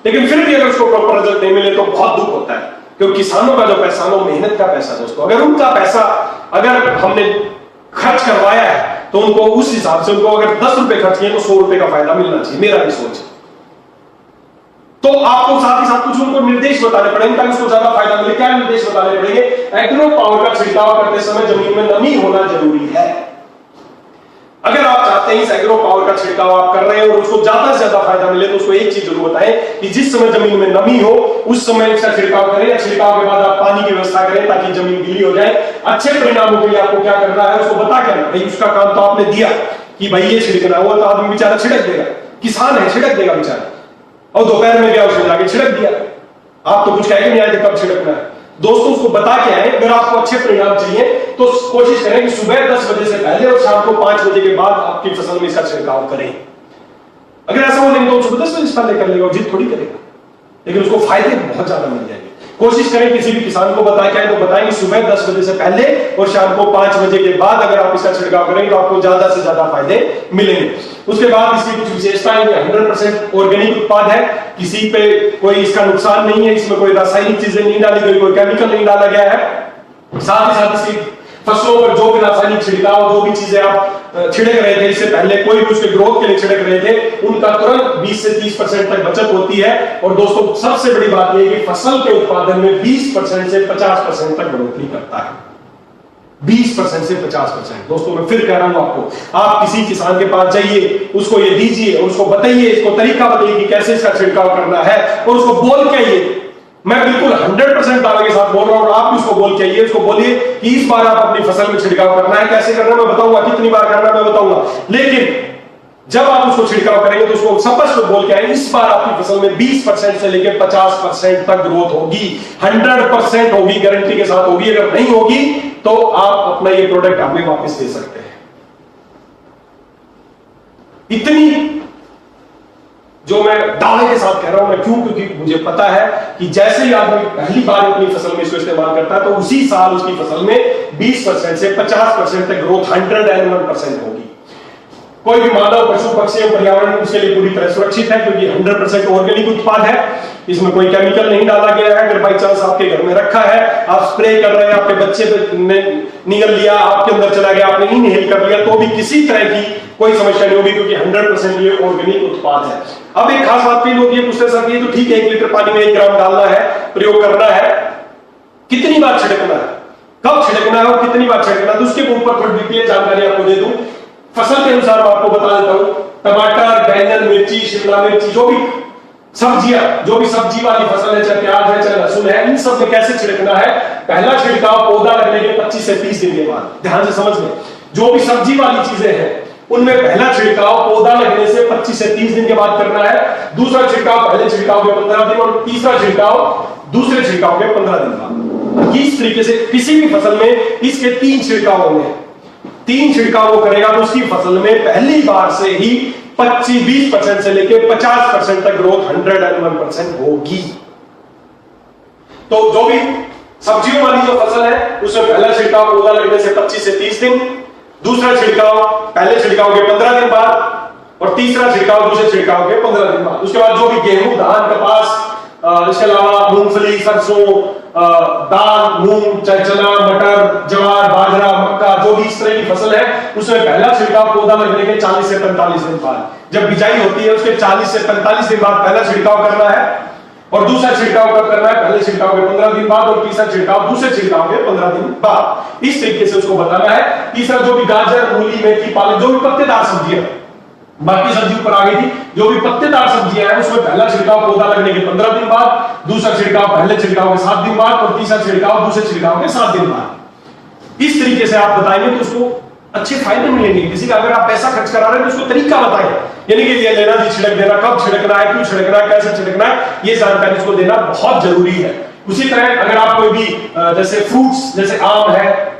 [SPEAKER 1] लेकिन फिर भी अगर उसको प्रॉपर रिजल्ट नहीं मिले तो बहुत दुख होता है। क्योंकि किसानों का जो पैसा, वो मेहनत का पैसा दोस्तों, अगर उनका पैसा अगर हमने खर्च करवाया है तो उनको उस हिसाब से, उनको अगर 10 रुपए खर्च किए तो 100 रुपए का फायदा मिलना चाहिए, मेरा भी सोच। तो आपको साथ ही साथ कुछ उनको निर्देश बताने पड़ेंगे ताकि उसको ज्यादा फायदा मिले। क्या निर्देश बताने पड़ेंगे? एग्रो पावर का छिड़काव करते समय जमीन में नमी होना जरूरी है। अगर आप चाहते हैं इस एग्रो पावर का छिड़काव आप कर रहे हैं और उसको ज्यादा से ज्यादा फायदा मिले, तो उसको एक चीज जरूर बताएं कि जिस समय जमीन में नमी हो उस समय इसका छिड़काव करें, या छिड़काव के बाद आप पानी की व्यवस्था करें ताकि जमीन गीली हो जाए। अच्छे परिणामों के लिए आपको क्या करना है उसको बता के, भाई उसका काम तो आपने दिया कि भाई ये छिड़कना, वो तो आदमी बेचारा छिड़क देगा, किसान है छिड़क देगा बेचारा, और दोपहर में गया उसने जाके छिड़क दिया, आप तो कुछ कह के नहीं आए थे कब छिड़कना है। दोस्तों उसको बता के आए। अगर आपको अच्छे परिणाम चाहिए तो कोशिश करें कि सुबह 10 बजे से पहले और शाम को 5 बजे के बाद आपकी फसल में इसका छिड़काव करें। अगर ऐसा हो नहीं तो सुबह 10 बजे से पहले कर लेगा, जिद थोड़ी करेगा, लेकिन उसको फायदे बहुत ज्यादा मिल जाएंगे। कोशिश करें किसी भी किसान को बता के आए तो बताएं कि सुबह 10 बजे से पहले और शाम को 5 बजे के बाद अगर आप इसका छिड़काव करेंगे तो आपको ज्यादा से ज्यादा फायदे मिलेंगे। उसके बाद इसकी कुछ विशेषताएं, 100% ऑर्गेनिक उत्पाद है, किसी पे कोई इसका नुकसान नहीं है, इसमें कोई रासायनिक चीजें नहीं डाली गई, कोई केमिकल नहीं डाला गया है। साथ ही साथ इसकी फसलों पर जो भी रासायनिक छिड़काव, जो भी चीजें आप छिड़क रहे थे, इससे पहले कोई भी उसके ग्रोथ के लिए छिड़क रहे थे, उनका तुरंत 20 से 30% तक बचत होती है। और दोस्तों सबसे बड़ी बात यह है कि फसल के उत्पादन में 20% से 50% तक बढ़ोतरी करता है। 20% से 50%। दोस्तों मैं फिर कह रहा हूं आपको, आप किसी किसान के पास जाइए, उसको ये दीजिए, उसको बताइए, इसको तरीका बताइए कि कैसे इसका छिड़काव करना है, और उसको बोल के आइए। मैं बिल्कुल 100% दावे के साथ बोल रहा हूं, आप भी उसको बोल के आइए, उसको बोलिए कि इस बार आप अपनी फसल में छिड़काव करना है, कैसे करना है मैं बताऊंगा, कितनी बार करना है मैं बताऊंगा। लेकिन जब आप उसको छिड़काव करेंगे तो उसको स्पष्ट बोल के आए, इस बार आपकी फसल में 20% से लेकर 50% तक ग्रोथ होगी, 100% होगी, गारंटी के साथ होगी। अगर नहीं होगी तो आप अपना ये प्रोडक्ट हमें वापस दे सकते हैं। इतनी जो मैं दावे के साथ कह रहा हूं, मैं क्यों, क्योंकि मुझे पता है कि जैसे ही आदमी पहली बार अपनी फसल में इसको इस्तेमाल करता है तो उसी साल उसकी फसल में 20% से 50% तक ग्रोथ 101% होगी। कोई भी मानव, पशु, पक्षी और पर्यावरण उसके लिए पूरी तरह सुरक्षित है, क्योंकि 100% ऑर्गेनिक उत्पाद है, इसमें कोई केमिकल नहीं डाला गया है। अगर बाई चांस आपके घर में रखा है, आप स्प्रे कर रहे हैं, आपके बच्चे ने निगल लिया, आपके अंदर चला गया, आपने इनहेल कर लिया, तो भी किसी तरह की कोई समस्या नहीं होगी, क्योंकि 100% ये ऑर्गेनिक उत्पाद है। अब एक खास बात, लोग ये पूछते सर, ये तो ठीक है 1 लीटर पानी में 1 ग्राम डालना है, प्रयोग करना है, कितनी बार छिड़कना है, कब छिड़कना है और कितनी बार छिड़कना है, तो उसके ऊपर थोड़ी डिटेल जानकारी आपको दे दूं। फसल के अनुसार मैं आपको बता देता हूं, टमाटर, बैंगन, मिर्ची, शिमला मिर्ची, जो भी सब्जियां, जो भी सब्जी वाली फसल है, चाहे प्याज है, चाहे लहसुन है, इन सब में कैसे छिड़कना है। पहला छिड़काव पौधा लगने के 25 से 30 दिन के बाद, ध्यान से समझ लें। जो भी सब्जी वाली चीजें हैं उनमें पहला छिड़काव पौधा लगने से 25 से 30 दिन के बाद करना है, दूसरा छिड़काव पहले छिड़काव के 15 दिन और तीसरा छिड़काव दूसरे छिड़काव के 15 दिन बाद। इस तरीके से किसी भी फसल में इसके 3 छिड़काव होंगे, 3 छिड़काव वो करेगा तो उसकी फसल में पहली बार से ही 20% से लेकर 50% तक ग्रोथ 101% होगी। तो जो भी सब्जियों वाली जो फसल है उसमें पहला छिड़काव पौधा लगने से 25 से 30 दिन, दूसरा छिड़काव पहले छिड़काव के 15 दिन बाद और तीसरा छिड़काव दूसरे छिड़काव के 15 दिन बाद। उसके बाद जो भी गेहूं, धान, कपास, इसके अलावा मूंगफली, सरसों, दाल, मूंग, चना, मटर, ज्वार, बाजरा, मक्का, जो भी इस तरह की फसल है उसमें पहला छिड़काव पौधा लगने के 40 से 45 दिन बाद, जब बिजाई होती है उसके 40 से 45 दिन बाद पहला छिड़काव करना है और दूसरा छिड़काव कब करना है, पहले छिड़काव के 15 दिन बाद और तीसरा छिड़काव दूसरे छिड़काव के 15 दिन बाद। इस तरीके से उसको बताना है। तीसरा जो भी गाजर, मूली, मेथी, पालक, जो भी पत्तेदार सब्जियां, बाकी सब्जी ऊपर आ गई थी, जो भी पत्तेदार सब्जियां हैं उसमें पहला छिड़काव पौधा लगने के 15 दिन बाद, दूसरा छिड़काव पहले छिड़काव के 7 दिन बाद और तीसरा छिड़काव दूसरे छिड़काव के 7 दिन बाद। इस तरीके से आप बताएंगे तो उसको अच्छे फायदे मिलेंगे। किसी का अगर आप पैसा खर्च करा रहे हैं तो उसको तरीका बताएं, यानी कि ये लेना जी, छिड़क देना, कब छिड़कना है, क्यों छिड़कना है, कैसे छिड़कना है, ये जानकारी उसको देना बहुत जरूरी है। उसी तरह अगर आप कोई भी जैसे फ्रूट्स, जैसे आम है,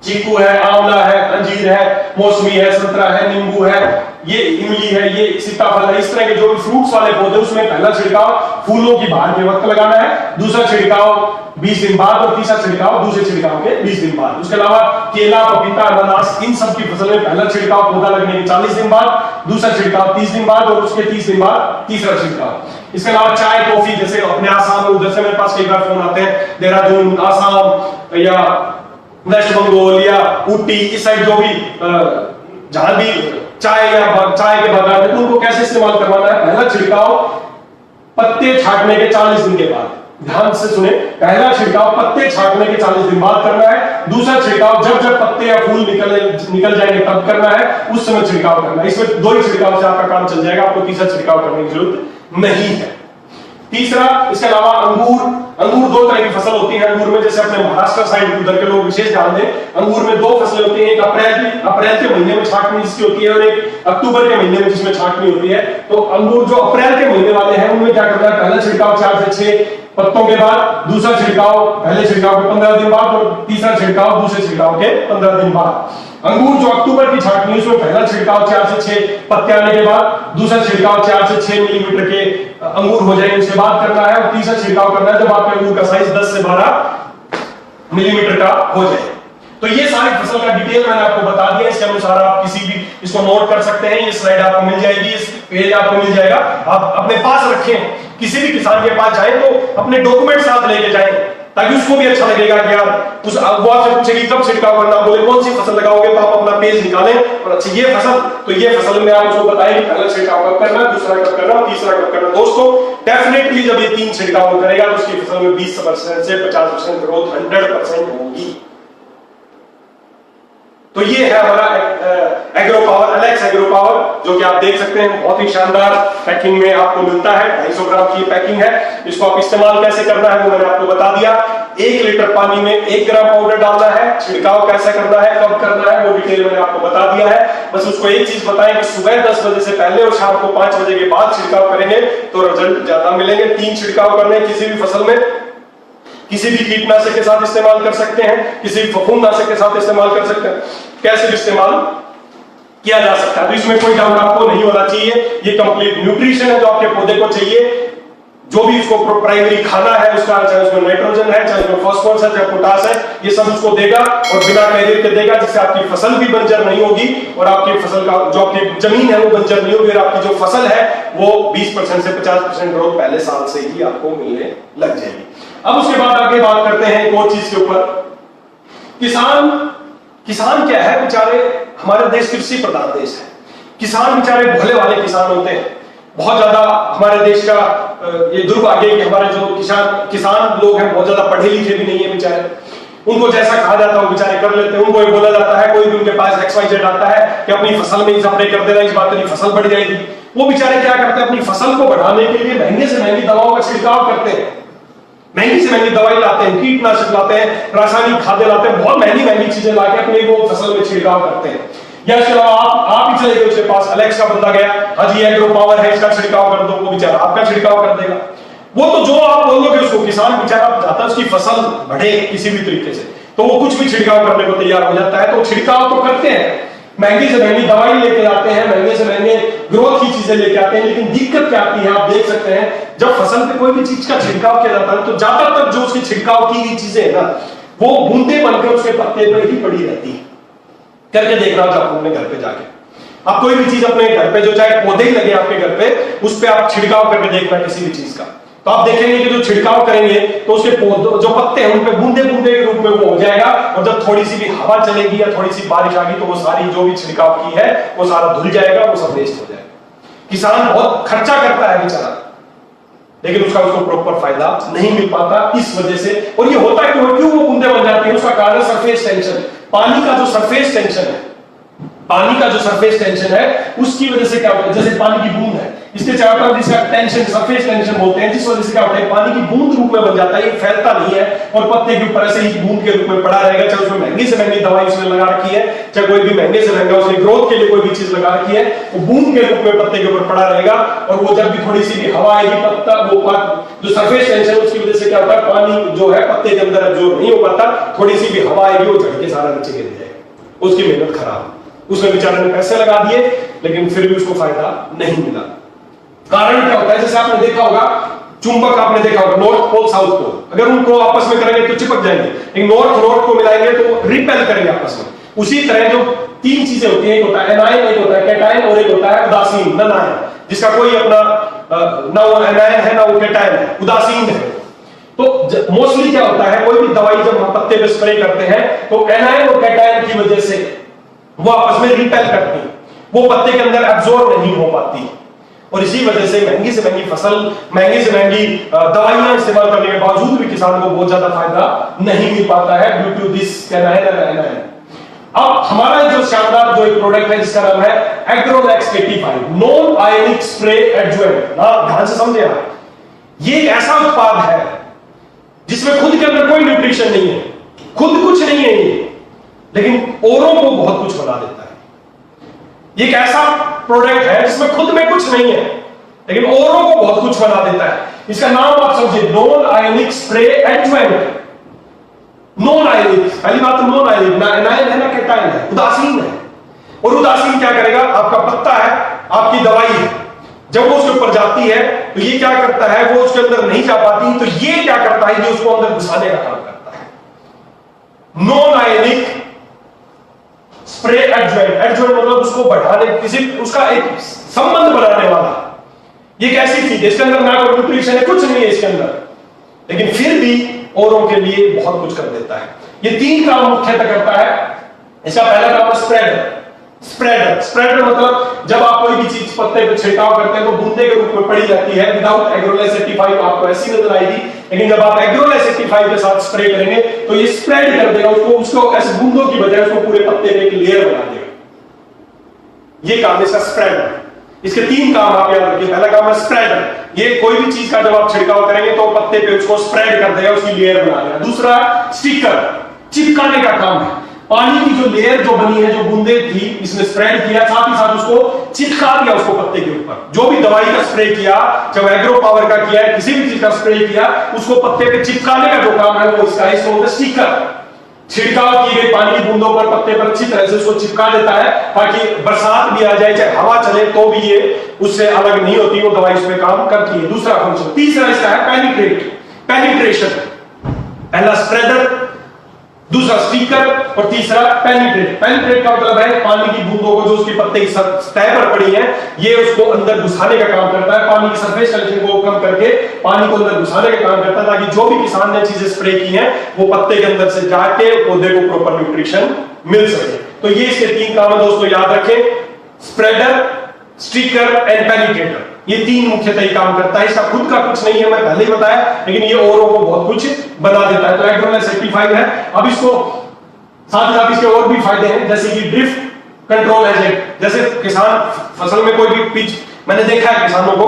[SPEAKER 1] चीकू है, आंवला है, अंजीर है, मौसमी है, संतरा है, नींबू है, ये इमली है, ये सीताफल है, इस तरह के जो भी फ्रूट्स वाले पौधे उसमें पहला छिड़काव फूलों की बहार के वक्त लगाना है, दूसरा छिड़काव 20 दिन बाद और तीसरा छिड़काव दूसरे छिड़काव के 20 दिन बाद। उसके अलावा केला, पपीता, अनानास, इन सब की फसल में पहला छिड़काव पौधा लगने के 40 दिन बाद, दूसरा छिड़काव 30 दिन बाद और उसके 30 दिन बाद तीसरा छिड़काव। इसके अलावा चाय, कॉफी, जैसे अपने आसाम में, उधर से मेरे पास कई बार फोन आते हैं, देहरादून, आसाम या वेस्ट बंगाल या ऊटी, इस साइड जो भी जहां भी चाय के बागान है, उनको कैसे इस्तेमाल करवाना है। पहला छिड़काव पत्ते छांटने के 40 दिन के बाद, ध्यान से सुने, पहला छिड़काव पत्ते छांटने के 40 दिन बाद करना है, दूसरा छिड़काव जब जब पत्ते या फूल निकल जाएंगे तब करना है, उस समय छिड़काव करना है। इसमें 2 ही छिड़काव से आपका काम चल जाएगा, आपको तीसरा छिड़काव करने की जरूरत नहीं है। तीसरा, इसके अलावा अंगूर 2 तरह की फसल होती है। अंगूर में जैसे अपने महाराष्ट्र साइड उधर के लोग विशेष ध्यान दें, अंगूर में 2 फसलें होती हैं, एक अप्रैल के महीने में छांटनी जिसकी होती है और एक अक्टूबर के महीने में जिसमें छांटनी होती है। तो अंगूर जो अप्रैल के महीने वाले हैं उनमें क्या करना है, पहला छिड़काव 4 से 6 पत्तों के बाद, दूसरा छिड़काव पहले छिड़काव के 15 दिन बाद और तीसरा छिड़काव दूसरे छिड़काव के 15 दिन बाद। अंगूर जो अक्टूबर की छांटनी, उसमें पहला छिड़काव 4 से 6 पत्ते आने के बाद, दूसरा छिड़काव 4 से 6 मिलीमीटर के अंगूर हो जाएंगे उसके बाद करना है और तीसरा छिड़काव करना है जब आपके अंगूर का साइज 10 से 12 मिलीमीटर का हो जाए। तो ये सारी फसल का डिटेल मैंने आपको बता दिया। इसके अनुसार आप किसी भी इसको नोट कर सकते हैं, ये स्लाइड आपको मिल जाएगी, इस पेज आपको मिल जाएगा, आप अपने पास रखें। किसी भी किसान के पास जाए तो अपने डॉक्यूमेंट साथ लेके जाएं
[SPEAKER 2] ताकि उसको भी अच्छा लगेगा कि यार उस वो आपसे पूछेगी कब छिड़काव करना, बोले कौन सी फसल लगाओगे, तो आप अपना पेज निकालें और अच्छा ये फसल, तो ये फसल में आप उसको बताएं पहला छिड़काव कब करना, दूसरा कब करना, तीसरा कब करना। दोस्तों डेफिनेटली जब ये 3 छिड़काव करेगा तो उसकी फसल में 20% से 50% ग्रोथ 100% होगी। तो ये है हमारा agro power, Alex agro power, जो कि आप देख सकते हैं बहुत ही शानदार पैकिंग में आपको मिलता है। 250 ग्राम की पैकिंग है। इसको आप इस्तेमाल कैसे करना है वो मैंने आपको बता दिया। 1 लीटर पानी में 1 ग्राम पाउडर डालना है। छिड़काव कैसे करना है, कब करना है, वो डिटेल मैंने आपको बता दिया है। बस उसको एक चीज बताएं कि सुबह 10 बजे से पहले और शाम को 5 बजे के बाद छिड़काव करेंगे तो रिजल्ट ज्यादा मिलेंगे। 3 छिड़काव करने किसी भी फसल में, किसी भी कीटनाशक के साथ इस्तेमाल कर सकते हैं, किसी भी फफूंदनाशक के साथ इस्तेमाल कर सकते हैं, कैसे भी इस्तेमाल किया जा सकता है। तो इसमें कोई डाउट आपको नहीं होना चाहिए। ये कंप्लीट न्यूट्रिशन है जो आपके पौधे को चाहिए। जो भी उसको प्राइमरी खाना है उसका, चाहे उसमें नाइट्रोजन है, चाहे उसमें फास्फोरस है, चाहे पोटास है, ये सब उसको देगा और बिना कैरियर के देगा, जिससे आपकी फसल भी बंजर नहीं होगी और आपकी फसल का जो आपकी जमीन है वो बंजर नहीं होगी और आपकी जो फसल है वो 20% से 50% ग्रोथ पहले साल से ही आपको मिलने लग जाएगी। अब उसके बाद आगे बात करते हैं एक और चीज के ऊपर। किसान क्या है बेचारे, हमारे देश कृषि प्रधान देश है। किसान बेचारे भोले वाले किसान होते हैं। बहुत ज्यादा हमारे देश का ये दुर्भाग्य है कि हमारे जो किसान लोग हैं बहुत ज्यादा पढ़े लिखे भी नहीं है बेचारे। उनको जैसा कहा जाता है वो बेचारे कर लेते हैं। उनको ये बोला जाता है, कोई भी उनके पास XYZ आता है कि अपनी फसल में स्प्रे कर देना, इस बात तेरी फसल बढ़ जाएगी। वो बेचारे क्या करते हैं, अपनी फसल को बढ़ाने के लिए महंगे से महंगी दवाओं का छिड़काव करते हैं। महंगी से महंगी दवाई लाते हैं, कीटनाशक लाते हैं, रासायनिक खाद्य लाते हैं, बहुत महंगी चीजें लाके अपने वो फसल में छिड़काव करते हैं। या इसके अलावा आप ही चले गए उसके पास, एलेक्स का बंदा गया, हाजी एग्रो पावर है, इसका छिड़काव कर दो, वो बेचारा आपका छिड़काव कर देगा। वो तो जो आप बोलोगे उसको, किसान बेचारा चाहता है उसकी फसल बढ़े किसी भी तरीके से, तो वो कुछ भी छिड़काव करने को तैयार हो जाता है। तो छिड़काव तो करते हैं, महंगी से महंगी दवाई लेके आते हैं, महंगे से महंगे ग्रोथ की चीजें लेके आते हैं। लेकिन दिक्कत क्या आती है, आप देख सकते हैं, जब फसल पे कोई भी चीज का छिड़काव किया जाता है तो ज्यादातर जो उसकी छिड़काव की गई चीजें है ना, वो बूंदे बनकर उसके पत्ते पर ही पड़ी रहती है। करके देखना आप अपने घर पे जाके, आप कोई भी चीज अपने घर पे, जो चाहे पौधे ही लगे आपके घर पे, उस पे आप छिड़काव करके देखना किसी भी चीज का, तो आप देखेंगे कि जो छिड़काव करेंगे तो उसके पौधों जो पत्ते हैं उन पे बूंदे बूंदे के रूप में वो हो जाएगा। और जब थोड़ी सी भी हवा चलेगी या थोड़ी सी बारिश आ गई तो वो सारी जो भी छिड़काव की है वो सारा धुल जाएगा, वो सब वेस्ट हो जाएगा। किसान बहुत खर्चा करता है बेचारा, लेकिन उसको प्रॉपर फायदा नहीं मिल पाता इस वजह से। और ये होता क्यों वो बूंदे बन जाती है, उसका कारण सरफेस टेंशन, पानी का जो सरफेस टेंशन है, पानी का जो सरफेस टेंशन है उसकी वजह से क्या होता है, जैसे पानी की बूंद है, इसके चारों तरफ जिसका टेंशन, सरफेस टेंशन बोलते हैं, जिस वजह से क्या होता है, पानी की बूंद रूप में बन जाता है, ये फैलता नहीं है और पत्ते के ऊपर ऐसे ही बूंद के रूप में पड़ा रहेगा। चाहे उसमें महंगी से महंगी दवाई उसने लगा रखी है, चाहे कोई भी महंगे से महंगा उसने ग्रोथ के लिए कोई भी चीज लगा रखी है, वो बूंद के रूप में पत्ते के ऊपर पड़ा रहेगा। और वो जब भी थोड़ी सी भी हवा आएगी, पत्ता वो जो सरफेस टेंशन उसकी वजह से क्या होता है, पानी जो है पत्ते के अंदर एब्जॉर्ब नहीं हो पाता, थोड़ी सी भी हवा आएगी वो झटके सारा नीचे गिर जाएगा, उसकी मेहनत खराब। उसने बेचारे ने पैसे लगा दिए लेकिन फिर भी उसको फायदा नहीं मिला। कारण क्या होता है, जैसे आपने देखा होगा चुंबक, आपने देखा होगा नॉर्थ पोल साउथ पोल, अगर उनको आपस में करेंगे तो चिपक जाएंगे, लेकिन नॉर्थ को मिलाएंगे तो रिपेल करेंगे आपस में। उसी तरह जो 3 चीजें होती हैं, एक होता है एनायन, एक होता है कैटायन और एक होता है उदासीन, नॉन आयन, जिसका कोई अपना ना वो एनायन है ना वो कैटायन है, उदासीन है। तो मोस्टली क्या होता है, कोई भी दवाई जब हम पत्ते पे स्प्रे करते हैं तो एनायन और कैटायन की वजह से वो आपस में रिपेल करती है, वो पत्ते के अंदर एब्जॉर्ब नहीं हो पाती, और इसी वजह से महंगी से महंगी फसल, महंगी से महंगी दवाइयां इस्तेमाल करने के बावजूद भी किसान को बहुत ज्यादा फायदा नहीं मिल पाता है ड्यू टू दिस एनायन। अब हमारा जो शानदार जो एक प्रोडक्ट है जिसका नाम है एग्रोलैक्स 85 नॉन आयनिक स्प्रे एडजुवेंट, ध्यान से समझे आप, ये एक ऐसा उत्पाद है जिसमें खुद के अंदर कोई न्यूट्रिशन नहीं है, खुद कुछ नहीं है ये, लेकिन औरों को बहुत कुछ बना देता है। ये एक ऐसा प्रोडक्ट है जिसमें खुद में कुछ नहीं है लेकिन औरों को बहुत कुछ बना देता है। इसका नाम आप समझिए, non ionic spray adjuvant. Non ionic, पहली बात तो नॉन आयनिक, ना एनायन है ना कैटायन है, उदासीन है। और उदासीन क्या करेगा, आपका पत्ता है, आपकी दवाई है, जब वो उसके ऊपर जाती है तो ये क्या करता है, वो उसके अंदर नहीं जा पाती, तो ये क्या करता है, ये उसको अंदर घुसाने का काम करता है। Non ionic spray adjuvant, adjuvant मतलब उसको बढ़ाने, किसी उसका एक संबंध बनाने वाला। ये कैसी चीज है, इसके अंदर ना कोई न्यूट्रिशन है, कुछ नहीं है इसके अंदर, लेकिन फिर भी औरों के लिए बहुत कुछ कर देता है। ये 3 काम मुख्यतः करता है। इसका पहला काम है स्प्रेडर। स्प्रेडर मतलब जब आप कोई भी चीज पत्ते पे छिड़काव करते हैं तो बूंदे के रूप में पड़ी रहती है। विदाउट एग्रोलाइज 85 आपको ऐसी नजर आएगी, लेकिन जब आप एग्रोलाइज 85 के साथ स्प्रे करेंगे तो ये स्प्रेड कर देगा उसको ऐसे बूंदों की बजाय उसको पूरे पत्ते पे एक लेयर बना देगा। ये काम है इसका स्प्रेडर। इसके 3 काम आप याद रखिए। पहला काम है स्प्रेडर, ये कोई भी चीज का जब आप छिड़काव करेंगे तो पत्ते पे उसको स्प्रेड कर देगा, उसकी लेयर बना देगा। दूसरा स्टिकर, चिपकाने का काम है। पानी की जो लेयर जो बनी है, जो बूंदे थी, इसने स्प्रेड किया, साथ ही साथ उसको चिपका दिया उसको पत्ते के ऊपर। जो भी दवाई का स्प्रे किया, जब एग्रो पावर का किया है, किसी भी चीज का स्प्रे किया, उसको पत्ते पे चिपकाने का जो काम है वो इसका स्टिकर। छिड़काव की गई पानी की बूंदों पर पत्ते पर अच्छी तरह से उसको चिपका देता है, ताकि बरसात भी आ जाए, चाहे हवा चले तो भी ये उससे अलग नहीं होती, वो दवाई उसमें काम करती है। दूसरा फंक्शन। तीसरा इसका है पेनिट्रेशन। पहला स्प्रेडर, दूसरा स्टिकर और तीसरा पेनिट्रेट। पेनिट्रेट का मतलब है पानी की बूंदों को जो उसके पत्ते की सतह पर पड़ी है, ये उसको अंदर घुसाने का काम करता है। पानी की सरफेस टेंशन को कम करके पानी को अंदर घुसाने का काम करता है, ताकि जो भी किसान ने चीजें स्प्रे की हैं वो पत्ते के अंदर से जाके पौधे को प्रॉपर न्यूट्रिशन मिल सके। तो ये इसके 3 काम है दोस्तों, याद रखें। स्प्रेडर, स्टिकर एंड पेनिट्रेटर, ये 3 मुख्यतः काम करता है। इसका खुद का कुछ नहीं है, मैं पहले ही बताया, लेकिन ये औरों को बहुत कुछ बना देता है। तो एग्रोलाइज 85 है। अब इसको साथ ही साथ इसके और भी फायदे हैं, जैसे कि ड्रिफ्ट कंट्रोल एजेंट। जैसे किसान फसल में कोई भी पिच, मैंने देखा है किसानों को,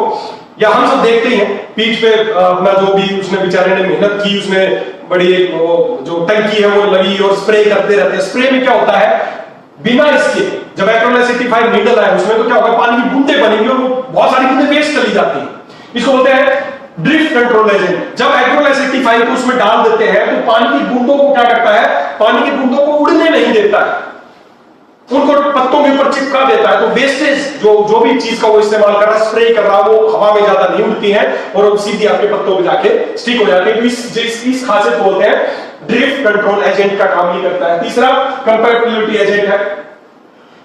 [SPEAKER 2] या हम सब देखते ही हैं, पिच पे अपना जो भी उसने बेचारे ने मेहनत की, उसने बड़ी एक जो टंकी है वो लगी और स्प्रे करते रहते हैं। स्प्रे में क्या होता है, बिना इसके जब एग्रोलाइज 85 नीडल आए उसमें तो क्या होगा, पानी की बूंदें बनेंगी और वो बहुत सारी बूंदें वेस्ट चली जाती हैं। इसको बोलते हैं ड्रिफ्ट कंट्रोल एजेंट। जब एग्रोलाइज 85 को उसमें डाल देते हैं तो पानी की बूंदों को क्या करता है, पानी की बूंदों को उड़ने नहीं देता है, उनको पत्तों के ऊपर चिपका देता है। तो वेस्टेज जो भी चीज का वो इस्तेमाल कर रहा है, स्प्रे कर रहा है, वो हवा में ज्यादा नहीं उड़ती है और सीधी आपके पत्तों पे जाके स्टिक हो जाती है। तो इस खासियत को बोलते हैं ड्रिफ्ट कंट्रोल एजेंट का काम ये करता है। तीसरा कंपैटिबिलिटी एजेंट है।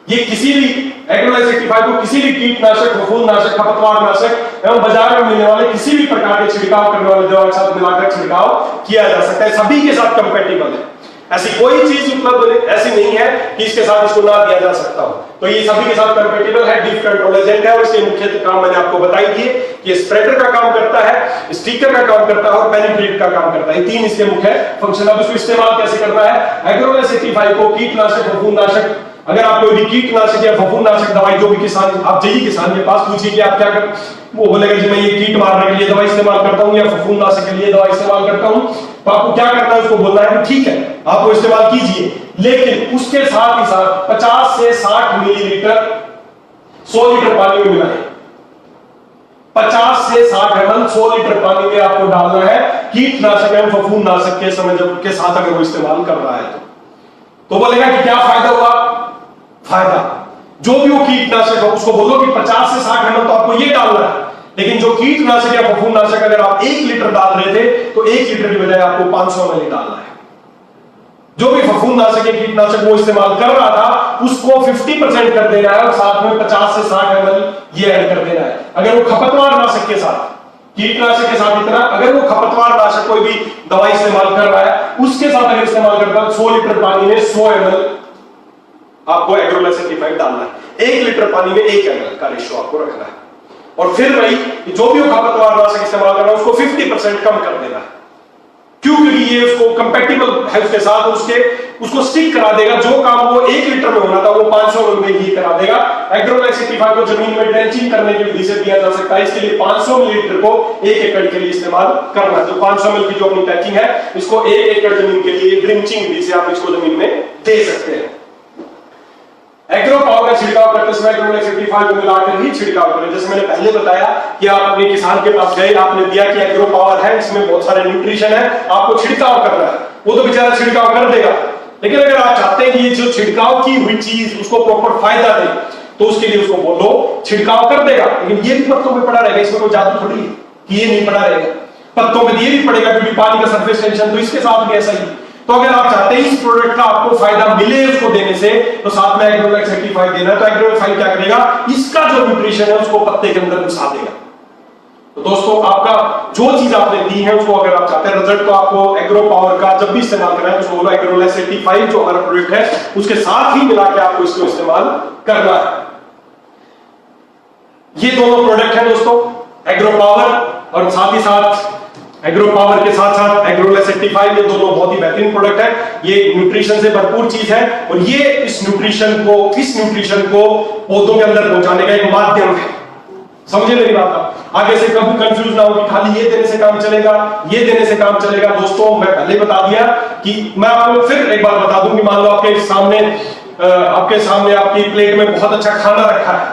[SPEAKER 2] ये किसी भी एग्रोलाइज 85 को किसी भी कीटनाशक, फफूंदनाशक, खरपतवारनाशक एवं बाजार में मिलने वाले किसी भी प्रकार के छिड़काव करने वाले दवा के साथ मिलाकर छिड़काव किया जा सकता है। सभी के साथ कंपैटिबल है, ऐसी कोई चीज उपलब्ध ऐसी नहीं है कि इसके साथ इसको ना दिया जा सकता हो। तो ये सभी के साथ कंपैटिबल है, ड्रिफ्ट कंट्रोल एजेंट है। और इसके मुख्य काम मैंने आपको बताई दिए कि स्प्रेडर का काम करता है, स्टिकर का काम करता है और पेनिट्रेट का काम करता है। 3 इसके मुख्य फंक्शन। अब इसको इस्तेमाल कैसे करना है, एग्रोलाइज 85 को कीटनाशक, फफूंदनाशक, अगर आप कोई भी कीटनाशक या फफूंदनाशक दवाई, जो भी किसान, आप जाइए किसान के पास, पूछिए कि आप क्या कर, वो बोलेगा जी मैं ये कीट मारने के लिए दवाई इस्तेमाल करता हूं या फफूंदनाशक के लिए दवाई इस्तेमाल करता हूं। तो आपको क्या करना है, उसको बोलना है कि ठीक है आप वो इस्तेमाल कीजिए, लेकिन उसके साथ ही साथ 50 से 60 मिलीलीटर 100 लीटर पानी में मिलाएं। 50 से 60 ml 100 लीटर पानी में आपको डालना है कीटनाशक एवं फफूंदनाशक के समय जब के साथ अगर वो इस्तेमाल कर रहा है तो बोलेगा कि क्या फायदा हुआ, फायदा जो भी वो कीटनाशक है उसको बोलो कि 50 से 60 ml तो आपको ये डालना है, लेकिन जो कीटनाशक या फफूंदनाशक अगर आप 1 लीटर डाल रहे थे तो 1 लीटर की बजाय आपको 500 ml डालना है। जो भी फफूंदनाशक या कीटनाशक वो इस्तेमाल कर रहा था उसको 50% कर देना है और साथ में 50 से 60 ml ये ऐड कर देना है। अगर वो खरपतवारनाशक के साथ, कीटनाशक के साथ इतना, अगर वो खरपतवारनाशक कोई भी दवाई इस्तेमाल कर रहा है उसके साथ अगर इस्तेमाल करता है 100 लीटर पानी में 100 ml आपको एग्रोलाइज 85 डालना है। 1 लीटर पानी में 1 ml का रेशियो आपको रखना है। और फिर भाई जो भी वो खरपतवारनाशक इस्तेमाल कर रहा है उसको 50% कम कर देना है। क्यों, क्योंकि ये उसको कंपैटिबल है उसके साथ, उसको स्टिक करा देगा। जो काम वो 1 लीटर में होना था वो 500 ml में ही करा देगा। एग्रोलाइज 85 को जमीन में ड्रेंचिंग करने की विधि से दिया जा सकता है। इसके लिए 500 मिलीलीटर को 1 एकड़ के लिए इस्तेमाल करना है। तो 500 ml की जो अपनी पैकिंग है इसको 1 एकड़ जमीन के लिए ड्रेंचिंग विधि से आप इसको जमीन में दे सकते हैं। एग्रो पावर का छिड़काव करते समय एग्रोलाइज 85 को मिलाकर ही छिड़काव करें। जैसे मैंने पहले बताया कि आप अपने किसान के पास गए, आपने दिया कि एग्रो पावर है, इसमें बहुत सारे न्यूट्रिशन है, आपको छिड़काव करना है, वो तो बेचारा छिड़काव कर देगा। लेकिन अगर आप चाहते हैं कि ये जो छिड़काव की हुई चीज उसको प्रॉपर फायदा दे तो उसके लिए उसको बोलो छिड़काव कर देगा। लेकिन ये भी पत्तों में पड़ा रहेगा, इसमें कोई जादू थोड़ी है कि ये नहीं पड़ा रहेगा, पत्तों में ये भी पड़ेगा क्योंकि पानी का सरफेस टेंशन तो इसके साथ भी ऐसा ही। तो अगर आप चाहते हैं इस प्रोडक्ट का आपको फायदा मिले उसको देने से तो साथ में एग्रोलाइज 85 देना है। तो एग्रोलाइज क्या करेगा, इसका जो न्यूट्रिशन है उसको पत्ते के अंदर घुसा देगा। तो दोस्तों आपका जो चीज आपने दी है उसको अगर आप चाहते हैं रिजल्ट, तो आपको एग्रो पावर का जब भी इस्तेमाल करना है, उसको बोलो एग्रोलेक्स 85 जो हमारा प्रोडक्ट है उसके साथ ही मिला के आपको इसको इस्तेमाल करना है। ये दोनों प्रोडक्ट है दोस्तों, एग्रो पावर और साथ ही साथ एग्रो पावर के साथ साथ एग्रोलेक्स 85, ये दोनों बहुत ही बेहतरीन प्रोडक्ट है। ये न्यूट्रिशन से भरपूर चीज है और ये इस न्यूट्रिशन को पौधों के अंदर पहुंचाने का एक माध्यम है। समझे मेरी बात आप? आगे से कभी कंफ्यूज ना हो कि खाली ये देने से काम चलेगा, ये देने से काम चलेगा। दोस्तों मैं पहले बता दिया कि मैं आपको फिर एक बार बता दूं कि मान लो आपके सामने आपकी प्लेट में बहुत अच्छा खाना रखा है,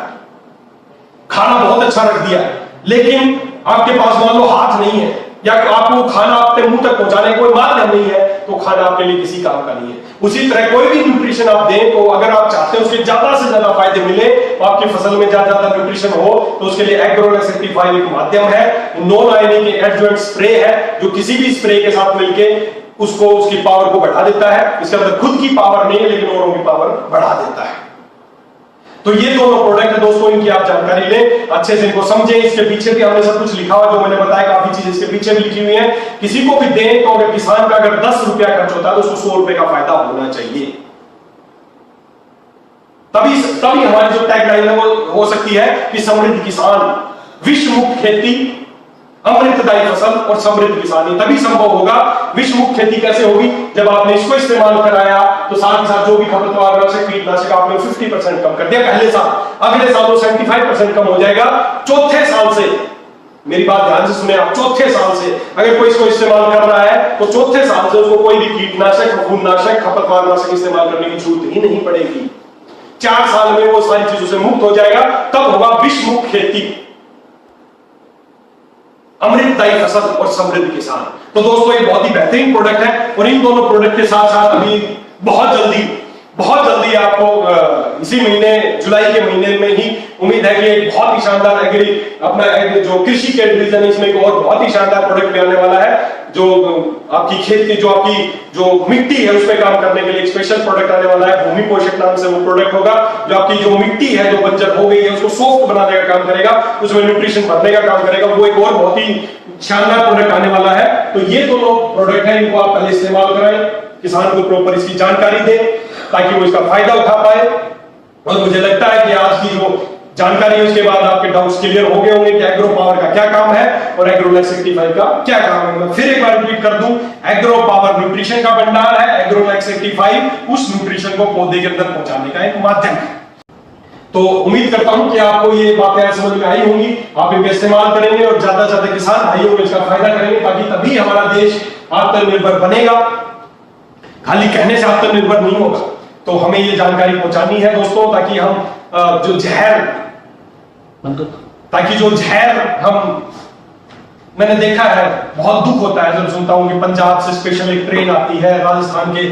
[SPEAKER 2] खाना बहुत अच्छा रख दिया, लेकिन आपके पास मान लो हाथ नहीं है या आपको खाना अपने मुंह तक पहुंचाने का कोई माध्यम नहीं है, तो खाना आपके लिए किसी काम का नहीं है। उसी तरह कोई भी न्यूट्रिशन आप दें तो अगर आप चाहते हैं उसके ज्यादा से ज्यादा फायदे मिले, तो आपकी फसल में ज्यादा न्यूट्रिशन हो, तो उसके लिए एग्रोलेक्स 85 एक माध्यम है। नॉन आयनिक एडजुवेंट स्प्रे है जो किसी भी स्प्रे के साथ मिलके उसकी पावर को बढ़ा देता है। इसके अंदर खुद की पावर नहीं है लेकिन औरों की पावर बढ़ा देता है। तो ये दोनों प्रोडक्ट है दोस्तों, इनकी आप जानकारी लें, अच्छे से इनको समझें। इसके पीछे भी हमने सब कुछ लिखा हुआ, जो मैंने बताया काफी चीजें इसके पीछे भी लिखी हुई है। किसी को भी दें तो अगर किसान का अगर 10 रुपया खर्च होता है तो उसको 100 रुपए का फायदा होना चाहिए। तभी हमारी जो टैगलाइन है वो हो सकती है कि समृद्ध किसान, विश्व मुक्त खेती, अमृतदायी फसल और समृद्ध किसानी। तभी संभव होगा। विश्व मुक्त खेती कैसे होगी? जब आपने इसको इस्तेमाल कराया तो साथ ही साथ जो भी खरपतवार नाशक कीटनाशक आपने 50% कम कर दिया पहले साल, अगले साल वो 75% कम हो जाएगा। चौथे साल से, मेरी बात ध्यान से सुने आप, चौथे साल से अगर कोई इसको इस्तेमाल कर रहा है तो चौथे साल से उसको कोई भी कीटनाशक, फफूंदनाशक, खरपतवार नाशक इस्तेमाल करने की जरूरत ही नहीं पड़ेगी। 4 साल में वो सारी चीजों से मुक्त हो जाएगा। तब होगा विश्व मुक्त खेती, अमृतदायी फसल और समृद्ध किसान। तो दोस्तों ये बहुत ही बेहतरीन प्रोडक्ट है और इन दोनों प्रोडक्ट के साथ साथ अभी बहुत जल्दी आपको इसी महीने, जुलाई के महीने में ही उम्मीद है कि एक बहुत ही शानदार अपना जो कृषि के डिवीजन है इसमें एक और बहुत ही शानदार प्रोडक्ट भी आने वाला है, जो आपकी खेत की जो मिट्टी है उस पर काम करने के लिए एक स्पेशल प्रोडक्ट आने वाला है। भूमि पोषक नाम से वो प्रोडक्ट होगा, जो आपकी जो मिट्टी है जो बंजर हो गई है उसको सॉफ्ट बनाने का काम करेगा, उसमें न्यूट्रिशन भरने का काम करेगा। वो एक और बहुत ही शानदार प्रोडक्ट आने वाला है। तो ये दोनों प्रोडक्ट है, इनको आप पहले इस्तेमाल कराएं, किसान को प्रॉपर इसकी जानकारी दें ताकि वो इसका फायदा उठा पाए। और मुझे लगता है कि आज की जो जानकारी है उसके बाद आपके डाउट्स क्लियर हो गए होंगे कि एग्रो पावर का क्या काम है और एग्रोलेक्स 85 का क्या काम है। मैं फिर एक बार रिपीट कर दूं, एग्रो पावर न्यूट्रिशन का भंडार है, एग्रोलेक्स 85 उस न्यूट्रिशन को पौधे के अंदर पहुंचाने का एक माध्यम है। तो उम्मीद करता हूं कि आपको ये बातें समझ में आई होंगी, आप इनका इस्तेमाल करेंगे और ज्यादा से ज्यादा किसान भाइयों को इसका फायदा करेंगे, ताकि तभी हमारा देश आत्मनिर्भर बनेगा। खाली कहने से आत्मनिर्भर नहीं होगा। तो हमें ये जानकारी पहुंचानी है दोस्तों, ताकि हम जो जहर मैंने देखा है, बहुत दुख होता है जब सुनता हूं कि पंजाब से स्पेशल एक ट्रेन आती है, राजस्थान के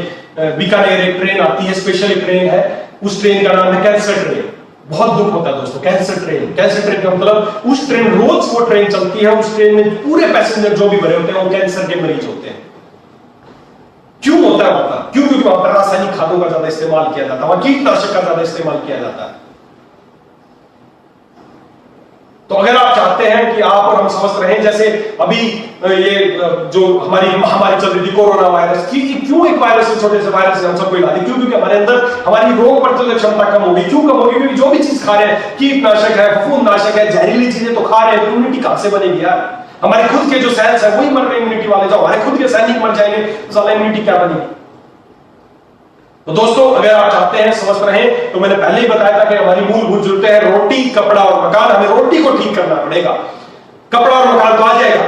[SPEAKER 2] बीकानेर एक ट्रेन आती है, स्पेशल एक ट्रेन है, उस ट्रेन का नाम है कैंसर ट्रेन। बहुत दुख होता है दोस्तों, कैंसर ट्रेन का मतलब उस ट्रेन, रोज वो ट्रेन चलती है, उस ट्रेन में पूरे पैसेंजर जो भी भरे होते हैं वो कैंसर के मरीज होते हैं। क्यों होता है? क्योंकि वहां पर रासायनिक खादों का ज्यादा इस्तेमाल किया जाता है, वहां कीटनाशक का ज्यादा इस्तेमाल किया जाता है। तो अगर आप चाहते हैं कि आप और हम स्वस्थ रहें, जैसे अभी ये जो हमारी महामारी चल रही थी कोरोना वायरस की, क्यों एक वायरस से, छोटे से वायरस से हम सबको इला दी? क्यों? क्योंकि हमारे अंदर हमारी रोग प्रतिरोधक क्षमता कम होगी। क्यों कम होगी? क्योंकि जो भी चीज खा रहे हैं, कीटनाशक है, फफूंदनाशक है, जहरीली चीजें तो खा रहे हैं, तो इम्यूनिटी कहां से बनेगी यार? हमारे खुद के जो सेल्स है वही मर रहे हैं इम्यूनिटी वाले, जो हमारे खुद के सैनिक मर जाएंगे तो साला इम्यूनिटी क्या बनेगी? तो दोस्तों अगर आप चाहते हैं स्वस्थ रहें, तो मैंने पहले ही बताया था कि हमारी मूलभूत जरूरतें हैं रोटी, कपड़ा और मकान। हमें रोटी को ठीक करना पड़ेगा, कपड़ा और मकान तो आ जाएगा,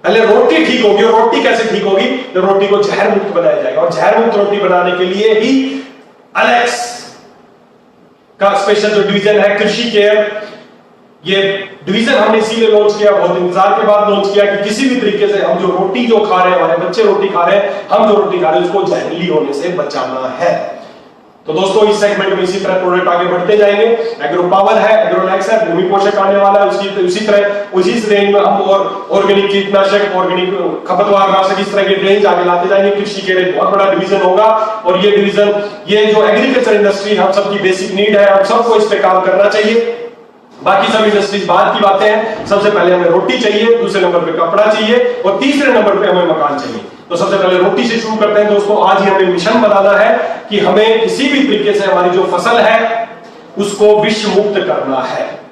[SPEAKER 2] पहले रोटी ठीक होगी। और रोटी कैसे ठीक होगी? तो रोटी को जहर मुक्त बनाया जाएगा, और जहर मुक्त रोटी बनाने के लिए ही एलेक्स का स्पेशल जो डिवीजन है कृषि केयर, ये डिवीजन हमने इसीलिए लॉन्च किया, बहुत इंतजार के बाद लॉन्च किया कि किसी भी तरीके से हम जो रोटी जो खा रहे हैं, हमारे बच्चे रोटी खा रहे हैं, हम जो रोटी खा रहे हैं उसको जहरीली होने से बचाना है। तो दोस्तों इस सेगमेंट में इसी तरह प्रोडक्ट आगे बढ़ते जाएंगे। एग्रो पावर है, एग्रोलेक्स है, भूमि पोषक आने वाला है, उसी तरह उसी रेंज में हम और ऑर्गेनिक कीटनाशक, ऑर्गेनिक खरपतवार नाशक, इस तरह की रेंज आगे लाते जाएंगे। कृषि के लिए बहुत बड़ा डिवीजन होगा, और ये डिवीजन, ये जो एग्रीकल्चर इंडस्ट्री हम सबकी बेसिक नीड है, हम सबको इस पे काम करना चाहिए। बाकी सब इंडस्ट्रीज बाद की बातें हैं। सबसे पहले हमें रोटी चाहिए, दूसरे नंबर पे कपड़ा चाहिए और तीसरे नंबर पे हमें मकान चाहिए। तो सबसे पहले रोटी से शुरू करते हैं दोस्तों। आज ही हमें मिशन बनाना है कि हमें किसी भी तरीके से हमारी जो फसल है उसको विष मुक्त करना है।